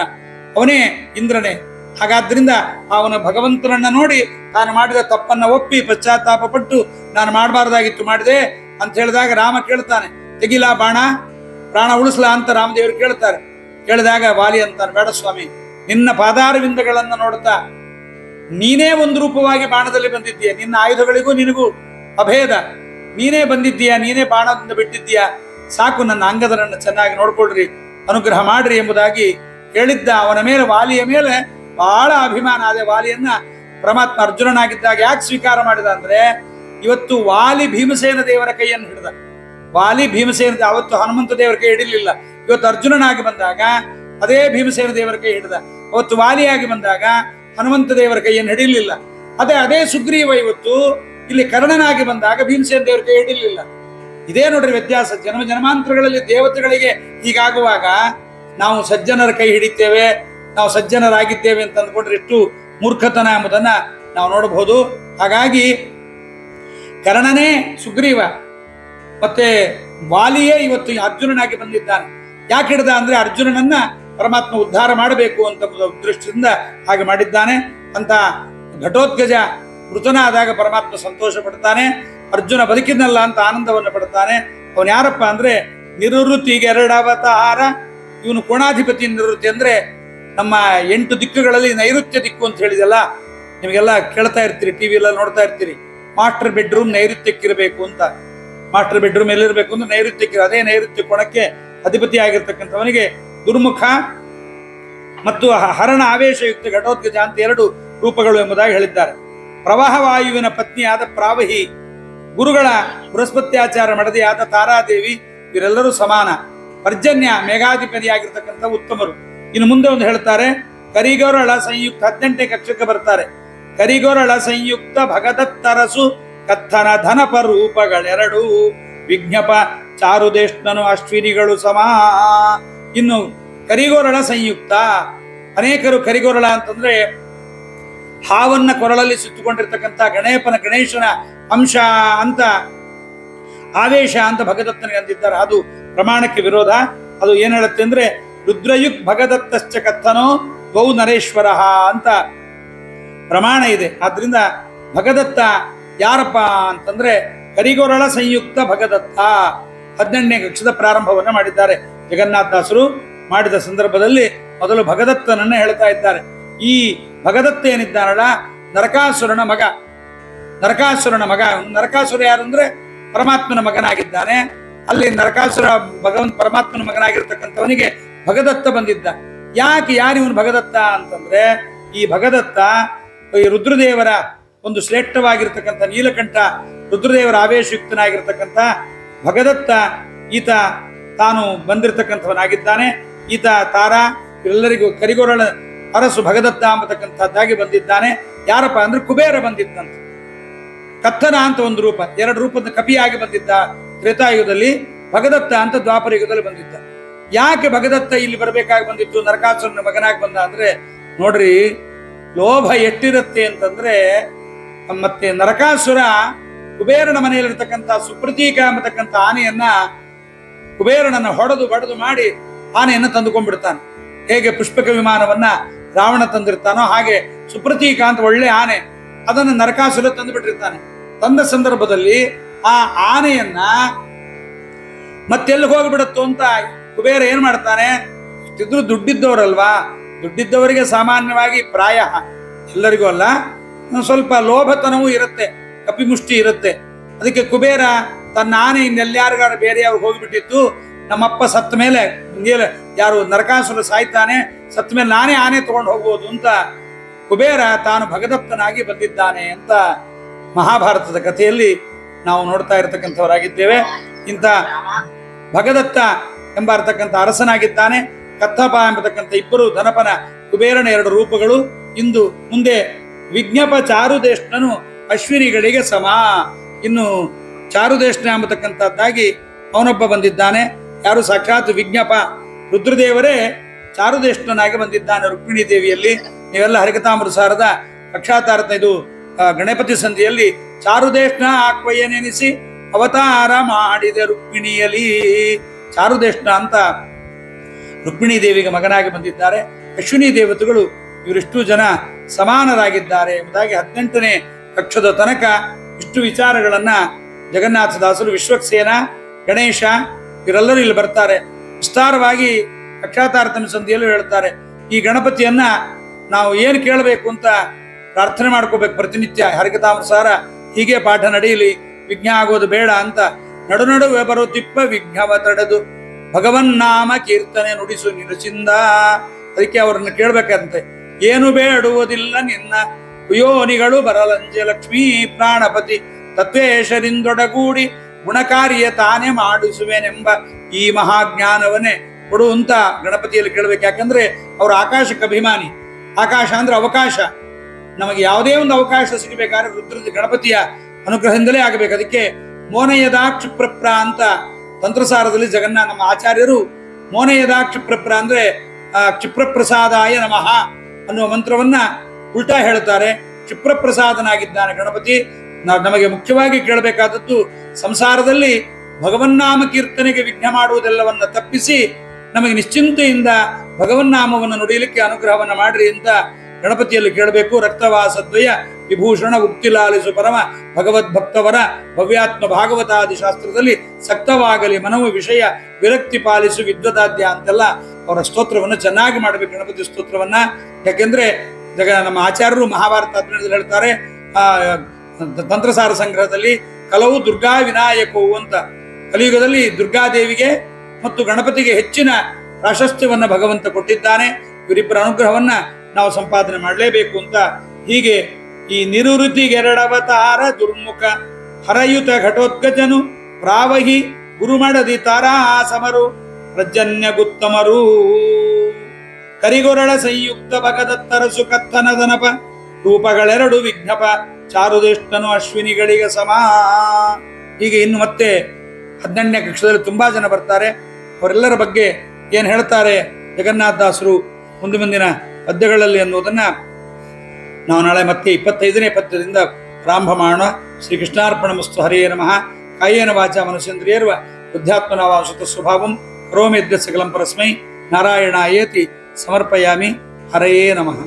ಅವನೇ ಇಂದ್ರನೇ. ಹಾಗಾದ್ರಿಂದ ಅವನ ಭಗವಂತನನ್ನ ನೋಡಿ ತಾನು ಮಾಡಿದ ತಪ್ಪನ್ನ ಒಪ್ಪಿ ಪಶ್ಚಾತ್ತಾಪ ಪಟ್ಟು ನಾನು ಮಾಡಬಾರ್ದಾಗಿತ್ತು ಮಾಡಿದೆ ಅಂತ ಹೇಳಿದಾಗ ರಾಮ ಕೇಳ್ತಾನೆ, ತೆಗಿಲಾ ಬಾಣ, ಪ್ರಾಣ ಉಳಿಸ್ಲಾ ಅಂತ ರಾಮದೇವರು ಕೇಳ್ತಾರೆ. ಕೇಳಿದಾಗ ವಾಲಿ ಅಂತಾನೆ, ಬೇಡ ಸ್ವಾಮಿ, ನಿನ್ನ ಪಾದಾರವಿಂದಗಳನ್ನ ನೋಡ್ತಾ ನೀನೇ ಒಂದು ರೂಪವಾಗಿ ಬಾಣದಲ್ಲಿ ಬಂದಿದ್ದೀಯ, ನಿನ್ನ ಆಯುಧಗಳಿಗೂ ನಿನಗೂ ಅಭೇದ, ನೀನೇ ಬಂದಿದ್ದೀಯ, ನೀನೇ ಬಾಣದಿಂದ ಬಿಟ್ಟಿದ್ದೀಯ, ಸಾಕು ನನ್ನ ಅಂಗದರನ್ನು ಚೆನ್ನಾಗಿ ನೋಡ್ಕೊಳ್ರಿ, ಅನುಗ್ರಹ ಮಾಡ್ರಿ ಎಂಬುದಾಗಿ ಹೇಳಿದ್ದ. ಅವನ ಮೇಲೆ ವಾಲಿಯ ಮೇಲೆ ಬಹಳ ಅಭಿಮಾನ. ಅದೇ ವಾಲಿಯನ್ನ ಪರಮಾತ್ಮ ಅರ್ಜುನನಾಗಿದ್ದಾಗ ಯಾಕೆ ಸ್ವೀಕಾರ ಮಾಡಿದ ಅಂದ್ರೆ, ಇವತ್ತು ವಾಲಿ ಭೀಮಸೇನ ದೇವರ ಕೈಯನ್ನು ಹಿಡಿದ. ವಾಲಿ ಭೀಮಸೇನ ಅವತ್ತು ಹನುಮಂತ ದೇವರ ಕೈ ಹಿಡಿಲಿಲ್ಲ. ಇವತ್ತು ಅರ್ಜುನನಾಗಿ ಬಂದಾಗ ಅದೇ ಭೀಮಸೇನ ದೇವರ ಕೈ ಹಿಡಿದ. ಅವತ್ತು ವಾಲಿಯಾಗಿ ಬಂದಾಗ ಹನುಮಂತ ದೇವರ ಕೈಯನ್ನು ಹಿಡಿಲಿಲ್ಲ. ಅದೇ ಸುಗ್ರೀವ ಇವತ್ತು ಇಲ್ಲಿ ಕರ್ಣನಾಗಿ ಬಂದಾಗ ಭೀಮಸೇನ ದೇವರ ಕೈ ಹಿಡಿಲಿಲ್ಲ. ಇದೇ ನೋಡ್ರಿ ವ್ಯತ್ಯಾಸ. ಜನ್ಮಾಂತರಗಳಲ್ಲಿ ದೇವತೆಗಳಿಗೆ ಹೀಗಾಗುವಾಗ ನಾವು ಸಜ್ಜನರ ಕೈ ಹಿಡಿತೇವೆ, ನಾವು ಸಜ್ಜನರಾಗಿದ್ದೇವೆ ಅಂತ ಅಂದ್ಕೊಂಡ್ರೆ ಎಷ್ಟು ಮೂರ್ಖತನ ಎಂಬುದನ್ನ ನಾವು ನೋಡಬಹುದು. ಹಾಗಾಗಿ ಕರ್ಣನೇ ಸುಗ್ರೀವ, ಮತ್ತೆ ವಾಲಿಯೇ ಇವತ್ತು ಅರ್ಜುನನಾಗಿ ಬಂದಿದ್ದಾನೆ. ಯಾಕೆ ಹಿಡ್ದ ಅಂದ್ರೆ ಅರ್ಜುನನನ್ನ ಪರಮಾತ್ಮ ಉದ್ಧಾರ ಮಾಡಬೇಕು ಅಂತ ದೃಷ್ಟಿಯಿಂದ ಹಾಗೆ ಮಾಡಿದ್ದಾನೆ ಅಂತ. ಘಟೋತ್ಕಜ ಮೃತನಾದಾಗ ಪರಮಾತ್ಮ ಸಂತೋಷ ಪಡ್ತಾನೆ, ಅರ್ಜುನ ಬದುಕಿದ್ನಲ್ಲ ಅಂತ ಆನಂದವನ್ನು ಪಡ್ತಾನೆ. ಅವನು ಯಾರಪ್ಪ ಅಂದ್ರೆ ನಿವೃತ್ತಿಗೆ 2 ಅವತಾರ. ಇವನು ಕೋಣಾಧಿಪತಿ ನಿವೃತ್ತಿ ಅಂದ್ರೆ ನಮ್ಮ 8 ದಿಕ್ಕುಗಳಲ್ಲಿ ನೈಋತ್ಯ ದಿಕ್ಕು ಅಂತ ಹೇಳಿದಲ್ಲ, ನಿಮಗೆಲ್ಲ ಕೇಳ್ತಾ ಇರ್ತೀರಿ, ಟಿವಿ ಎಲ್ಲ ನೋಡ್ತಾ ಇರ್ತೀರಿ. ಮಾಸ್ಟರ್ ಬೆಡ್ರೂಮ್ ನೈಋತ್ಯಕ್ಕಿರಬೇಕು ಅಂತ. ಮಾಸ್ಟರ್ ಬೆಡ್ರೂಮ್ ಎಲ್ಲಿರ್ಬೇಕು ಅಂದ್ರೆ ನೈಋತ್ಯಕ್ಕೆ. ಅದೇ ನೈಋತ್ಯ ಕೋಣಕ್ಕೆ ಅಧಿಪತಿ ಆಗಿರ್ತಕ್ಕಂಥವನಿಗೆ ದುರ್ಮುಖ ಮತ್ತು ಹರಣ ಆವೇಶಯುಕ್ತ ಘಟೋತ್ಕಜ ಅಂತ 2 ರೂಪಗಳು ಎಂಬುದಾಗಿ ಹೇಳಿದ್ದಾರೆ. ಪ್ರವಾಹ ವಾಯುವಿನ ಪತ್ನಿಯಾದ ಪ್ರಾವಹಿ, ಗುರುಗಳ ಬೃಹಸ್ಪತ್ಯಾಚಾರ ಮಡದಿಯಾದ ತಾರಾದೇವಿ, ಇವರೆಲ್ಲರೂ ಸಮಾನ. ಪರ್ಜನ್ಯ ಮೇಘಾಧಿಪತಿಯಾಗಿರ್ತಕ್ಕಂಥ ಉತ್ತಮರು. ಇನ್ನು ಮುಂದೆ ಒಂದು ಹೇಳ್ತಾರೆ, ಕರಿಗೊರಳ ಸಂಯುಕ್ತ 18ನೇ ಕಕ್ಷಕ್ಕೆ ಬರ್ತಾರೆ. ಕರಿಗೊರಳ ಸಂಯುಕ್ತ ಭಗದತ್ತರಸು ಕಥನ ಧನಪ ರೂಪಗಳೆರಡು, ವಿಜ್ಞಪ ಚಾರುದೇಶ್ನನು ಅಶ್ವಿನಿಗಳು ಸಮಾ. ಇನ್ನು ಕರಿಗೊರಳ ಸಂಯುಕ್ತ, ಅನೇಕರು ಕರಿಗೊರಳ ಅಂತಂದ್ರೆ ಹಾವನ್ನ ಕೊರಳಲ್ಲಿ ಸುತ್ತುಕೊಂಡಿರ್ತಕ್ಕಂಥ ಗಣೇಶನ ಅಂಶ ಅಂತ, ಆವೇಶ ಅಂತ ಭಗದತ್ತನಿಗೆ ಅಂದಿದ್ದಾರೆ. ಅದು ಪ್ರಮಾಣಕ್ಕೆ ವಿರೋಧ. ಅದು ಏನ್ ಹೇಳುತ್ತೆ ಅಂದ್ರೆ, ರುದ್ರಯುಗ್ ಭಗದತ್ತಶ್ಚ ಕಥನೋ ದ್ವೌ ನರೇಶ್ವರ ಅಂತ ಪ್ರಮಾಣ ಇದೆ. ಆದ್ರಿಂದ ಭಗದತ್ತ ಯಾರಪ್ಪ ಅಂತಂದ್ರೆ ಕರಿಗೊರಳ ಸಂಯುಕ್ತ ಭಗದತ್ತ. 18ನೇ ಕಕ್ಷದ ಪ್ರಾರಂಭವನ್ನ ಮಾಡಿದ್ದಾರೆ. ಜಗನ್ನಾಥದಾಸರು ಮಾಡಿದ ಸಂದರ್ಭದಲ್ಲಿ ಮೊದಲು ಭಗದತ್ತನನ್ನ ಹೇಳ್ತಾ ಇದ್ದಾರೆ. ಈ ಭಗದತ್ತ ಏನಿದ್ದಾನಲ್ಲ, ನರಕಾಸುರನ ಮಗ. ನರಕಾಸುರ ಯಾರು ಅಂದ್ರೆ ಪರಮಾತ್ಮನ ಮಗನಾಗಿದ್ದಾನೆ. ಅಲ್ಲಿ ನರಕಾಸುರ ಭಗವಂತ ಪರಮಾತ್ಮನ ಮಗನಾಗಿರ್ತಕ್ಕಂಥವನಿಗೆ ಭಗದತ್ತ ಬಂದಿದ್ದ. ಯಾರಿವನು ಭಗದತ್ತ ಅಂತಂದ್ರೆ, ಈ ಭಗದತ್ತ ಈ ರುದ್ರದೇವರ ಒಂದು ಶ್ರೇಷ್ಠವಾಗಿರ್ತಕ್ಕಂಥ ನೀಲಕಂಠ ರುದ್ರದೇವರ ಆವೇಶಯುಕ್ತನಾಗಿರ್ತಕ್ಕಂಥ ಭಗದತ್ತ ಈತ ತಾನು ಬಂದಿರತಕ್ಕಂಥವನಾಗಿದ್ದಾನೆ. ಈತ ತಾರಾ ಎಲ್ಲರಿಗೂ ಕರಿಗೊರಳ ಅರಸು ಭಗದತ್ತ ಅಂಬತಕ್ಕಂಥದ್ದಾಗಿ ಬಂದಿದ್ದಾನೆ. ಯಾರಪ್ಪ ಅಂದ್ರೆ ಕುಬೇರ ಬಂದಿದ್ದಂತ. ಕತ್ತನ ಅಂತ ಒಂದು ರೂಪ, 2 ರೂಪದ ಕಪಿಯಾಗಿ ಬಂದಿದ್ದ ತ್ರೇತಾಯುಗದಲ್ಲಿ. ಭಗದತ್ತ ಅಂತ ದ್ವಾಪರ ಯುಗದಲ್ಲಿ ಬಂದಿದ್ದ. ಯಾಕೆ ಭಗದತ್ತ ಇಲ್ಲಿ ಬರಬೇಕಾಗಿ ಬಂದಿತ್ತು, ನರಕಾಸುರನ ಮಗನಾಗಿ ಬಂದ ಅಂದ್ರೆ, ನೋಡ್ರಿ ಲೋಭ ಎಷ್ಟಿರುತ್ತೆ ಅಂತಂದ್ರೆ, ಮತ್ತೆ ನರಕಾಸುರ ಕುಬೇರನ ಮನೆಯಲ್ಲಿರ್ತಕ್ಕಂಥ ಸುಪ್ರತೀಕ ಎಂಬತಕ್ಕಂಥ ಆನೆಯನ್ನ ಕುಬೇರನನ್ನ ಬಡದು ಮಾಡಿ ಆನೆಯನ್ನ ತಂದುಕೊಂಡ್ಬಿಡ್ತಾನೆ. ಹೇಗೆ ಪುಷ್ಪಕ ವಿಮಾನವನ್ನ ರಾವಣ ತಂದಿರ್ತಾನೋ ಹಾಗೆ ಸುಪ್ರತೀಕ ಅಂತ ಒಳ್ಳೆ ಆನೆ, ಅದನ್ನು ನರಕಾಸುರ ತಂದು ಬಿಟ್ಟಿರ್ತಾನೆ. ತಂದ ಸಂದರ್ಭದಲ್ಲಿ ಆ ಆನೆಯನ್ನ ಮತ್ತೆಲ್ಲಿ ಹೋಗ್ಬಿಡತ್ತು ಅಂತ ಕುಬೇರ ಏನ್ ಮಾಡ್ತಾನೆ, ಇಷ್ಟಿದ್ರು ದುಡ್ಡಿದ್ದವರಲ್ವಾ, ದುಡ್ಡಿದ್ದವರಿಗೆ ಸಾಮಾನ್ಯವಾಗಿ ಪ್ರಾಯ ಎಲ್ಲರಿಗೂ ಅಲ್ಲ, ಸ್ವಲ್ಪ ಲೋಭತನವೂ ಇರುತ್ತೆ, ಕಪಿಮುಷ್ಟಿ ಇರುತ್ತೆ. ಅದಕ್ಕೆ ಕುಬೇರ ತನ್ನ ಆನೆ ಇನ್ನೆಲ್ಯಾರಿಗಾರ ಬೇರೆ ಅವ್ರು ಹೋಗಿಬಿಟ್ಟಿತ್ತು, ನಮ್ಮಪ್ಪ ಸತ್ತ ಮೇಲೆ ಯಾರು ನರಕಾಸುರ ಸಾಯ್ತಾನೆ, ಸತ್ತ ಮೇಲೆ ನಾನೇ ಆನೆ ತಗೊಂಡು ಹೋಗ್ಬೋದು ಅಂತ ಕುಬೇರ ತಾನು ಭಗದತ್ತನಾಗಿ ಬಂದಿದ್ದಾನೆ ಅಂತ ಮಹಾಭಾರತದ ಕಥೆಯಲ್ಲಿ ನಾವು ನೋಡ್ತಾ ಇರತಕ್ಕಂಥವರಾಗಿದ್ದೇವೆ. ಇಂಥ ಭಗದತ್ತ ಎಂಬತಕ್ಕಂಥ ಅರಸನಾಗಿದ್ದಾನೆ. ಕತ್ತಪ ಎಂಬತಕ್ಕಂಥ ಇಬ್ಬರು ಧನಪನ ಕುಬೇರನ 2 ರೂಪಗಳು. ಇಂದು ಮುಂದೆ ವಿಜ್ಞಪ ಚಾರುದೇಶ್ನನು ಅಶ್ವಿನಿಗಳಿಗೆ ಸಮ. ಇನ್ನು ಚಾರುದೇಶ್ನ ಎಂಬತಕ್ಕಂಥದ್ದಾಗಿ ಅವನೊಬ್ಬ ಬಂದಿದ್ದಾನೆ. ಯಾರು, ಸಾಕ್ಷಾತ್ ವಿಜ್ಞಪ ರುದ್ರದೇವರೇ ಚಾರುದೇಶ್ನಾಗಿ ಬಂದಿದ್ದಾನೆ ರುಕ್ಮಿಣಿ ದೇವಿಯಲ್ಲಿ. ನೀವೆಲ್ಲ ಹರಿಕಥಾಮೃತಸಾರದ ಅಕ್ಷಾತಾರತ ಇದು ಗಣಪತಿ ಸಂಧಿಯಲ್ಲಿ ಚಾರುದೇಶ್ನ ಆಕ್ವಯನೆನಿಸಿ ಅವತಾರ ಮಾಡಿದ ರುಕ್ಮಿಣಿಯಲ್ಲಿ ಚಾರುದೇಶ್ನ ಅಂತ ರುಕ್ಮಿಣಿ ದೇವಿಗೆ ಮಗನಾಗಿ ಬಂದಿದ್ದಾರೆ. ಅಶ್ವಿನಿ ದೇವತೆಗಳು ಇವರಿಷ್ಟು ಜನ ಸಮಾನರಾಗಿದ್ದಾರೆ ಎಂಬುದಾಗಿ 18ನೇ ಕಕ್ಷದ ತನಕ ಇಷ್ಟು ವಿಚಾರಗಳನ್ನ ಜಗನ್ನಾಥದಾಸರು, ವಿಶ್ವಕ್ಸೇನ, ಗಣೇಶ ಇವರೆಲ್ಲರೂ ಇಲ್ಲಿ ಬರ್ತಾರೆ. ವಿಸ್ತಾರವಾಗಿ ಅಕ್ಷಾತಾರತಮ್ಯ ಸಂಧಿಯಲ್ಲೂ ಹೇಳ್ತಾರೆ. ಈ ಗಣಪತಿಯನ್ನ ನಾವು ಏನು ಕೇಳಬೇಕು ಅಂತ ಪ್ರಾರ್ಥನೆ ಮಾಡ್ಕೋಬೇಕು ಪ್ರತಿನಿತ್ಯ. ಹರಿಕಥಾಮೃತಸಾರ ಹೀಗೆ ಪಾಠ ನಡೆಯಲಿ, ವಿಘ್ನ ಆಗೋದು ಬೇಡ ಅಂತ. ನಡುವೆ ಬರುತ್ತಿಪ್ಪ ವಿಘ್ನವ ತಡೆದು ಭಗವನ್ನಾಮ ಕೀರ್ತನೆ ನುಡಿಸು ನಿರುಚಿಂದ. ಅದಕ್ಕೆ ಅವರನ್ನು ಕೇಳ್ಬೇಕಂತೆ. ಏನು ಬೇಡುವುದಿಲ್ಲ ನಿನ್ನ ಯೋನಿಗಳು ಬರಲಂಜೆ ಲಕ್ಷ್ಮೀ ಪ್ರಾಣಪತಿ ತತ್ವೇಶರಿಂದೊಡಗೂಡಿ ಗುಣಕಾರ್ಯ ತಾನೇ ಮಾಡಿಸುವೆನೆಂಬ ಈ ಮಹಾಜ್ಞಾನವನ್ನೇ ಕೊಡು ಅಂತ ಗಣಪತಿಯಲ್ಲಿ ಕೇಳ್ಬೇಕು. ಯಾಕಂದ್ರೆ ಅವರು ಆಕಾಶಕ್ಕೆ ಅಭಿಮಾನಿ. ಆಕಾಶ ಅಂದ್ರೆ ಅವಕಾಶ. ನಮಗೆ ಯಾವುದೇ ಒಂದು ಅವಕಾಶ ಸಿಗಬೇಕಾದ್ರೆ ರುದ್ರ ಗಣಪತಿಯ ಅನುಗ್ರಹದಿಂದಲೇ ಆಗಬೇಕು. ಅದಕ್ಕೆ ಮೋನಯದಾ ಕ್ಷಿಪ್ರಪ್ರ ಅಂತ ತಂತ್ರಸಾರದಲ್ಲಿ ನಮ್ಮ ಆಚಾರ್ಯರು ಮೋನಯದಾ ಕ್ಷಿಪ್ರಪ್ರ ಅಂದ್ರೆ ಕ್ಷಿಪ್ರಪ್ರಸಾದಾಯ ನಮಃ ಅನ್ನುವ ಮಂತ್ರವನ್ನ ಉಲ್ಟಾ ಹೇಳ್ತಾರೆ. ಕ್ಷಿಪ್ರಪ್ರಸಾದನಾಗಿದ್ದಾನೆ ಗಣಪತಿ. ನಮಗೆ ಮುಖ್ಯವಾಗಿ ಕೇಳಬೇಕಾದದ್ದು ಸಂಸಾರದಲ್ಲಿ ಭಗವನ್ನಾಮ ಕೀರ್ತನೆಗೆ ವಿಘ್ನ ಮಾಡುವುದೆಲ್ಲವನ್ನ ತಪ್ಪಿಸಿ ನಮಗೆ ನಿಶ್ಚಿಂತೆಯಿಂದ ಭಗವನ್ನಾಮವನ್ನು ನುಡಿಯಲಿಕ್ಕೆ ಅನುಗ್ರಹವನ್ನ ಮಾಡ್ರಿ ಅಂತ ಗಣಪತಿಯಲ್ಲಿ ಕೇಳಬೇಕು. ರಕ್ತವಾಸದ್ವಯ ವಿಭೂಷಣ ಉಕ್ತಿಲಾಲಿಸು ಪರಮ ಭಗವದ್ಭಕ್ತವರ ಭವ್ಯಾತ್ಮ ಭಾಗವತಾದಿ ಶಾಸ್ತ್ರದಲ್ಲಿ ಸಕ್ತವಾಗಲಿ ಮನವು ವಿಷಯ ವಿರಕ್ತಿ ಪಾಲಿಸು ವಿದ್ವತಾದ್ಯ ಅಂತೆಲ್ಲ ಅವರ ಸ್ತೋತ್ರವನ್ನು ಚೆನ್ನಾಗಿ ಮಾಡಬೇಕು, ಗಣಪತಿ ಸ್ತೋತ್ರವನ್ನ. ಯಾಕೆಂದ್ರೆ ನಮ್ಮ ಆಚಾರ್ಯರು ಮಹಾಭಾರತ 15 ಹೇಳ್ತಾರೆ, ತಂತ್ರಸಾರ ಸಂಗ್ರಹದಲ್ಲಿ ಕಲವು ದುರ್ಗಾ ವಿನಾಯಕವು ಅಂತ. ಕಲಿಯುಗದಲ್ಲಿ ದುರ್ಗಾದೇವಿಗೆ ಮತ್ತು ಗಣಪತಿಗೆ ಹೆಚ್ಚಿನ ಪ್ರಾಶಸ್ತ್ಯವನ್ನ ಭಗವಂತ ಕೊಟ್ಟಿದ್ದಾನೆ. ಇವರಿಬ್ಬರ ಅನುಗ್ರಹವನ್ನ ನಾವು ಸಂಪಾದನೆ ಮಾಡಲೇಬೇಕು ಅಂತ. ಹೀಗೆ ಈ ನಿರುರುತಿಗೆರಡವತಾರ ದುರ್ಮುಖ ಹರಯುತ ಘಟೋದ್ಗಜನು ಪ್ರಾವಹಿ ಗುರುಮಡದಿ ತಾರಾ ಸಮರು ಪ್ರಜನ್ಯ ಗುತ್ತಮರು ಕರಿಗೊರಳ ಸಂಯುಕ್ತ ಭಗದತ್ತರ ಸುಕತ್ತನ ದನಪ ರೂಪಗಳೆರಡು ವಿಜ್ಞಪ ಚಾರುದೇಷ್ಟನು ಅಶ್ವಿನಿಗಳಿಗೆ ಸಮ. ಹೀಗೆ ಇನ್ನು ಮತ್ತೆ 18ನೇ ಕಕ್ಷದಲ್ಲಿ ತುಂಬಾ ಜನ ಬರ್ತಾರೆ. ಅವರೆಲ್ಲರ ಬಗ್ಗೆ ಏನ್ ಹೇಳ್ತಾರೆ ಜಗನ್ನಾಥದಾಸರು ಮುಂದಿನ ಪದ್ಯಗಳಲ್ಲಿ ಅನ್ನೋದನ್ನ ನಾವು ನಾಳೆ ಮತ್ತೆ 25ನೇ ಪದ್ಯದಿಂದ ಪ್ರಾರಂಭ ಮಾಡೋಣ. ಶ್ರೀ ಕೃಷ್ಣಾರ್ಪಣಮಸ್ತು. ಹರಿಯೇ ನಮಃ. ಕಾಯೇನ ವಾಚಾ ಮನಸೇಂದ್ರಿಯರ್ವ ಬುದ್ಧ್ಯಾತ್ಮನಾವಾ ಸುತ ಸ್ವಭಾವಂ ಕರೋಮಿ ಯದ್ಯತ್ ಸಕಲಂ ಪರಸ್ಮೈ ನಾರಾಯಣಾಯೇತಿ ಸಮರ್ಪಯಾಮಿ. ಹರಯೇ ನಮಃ.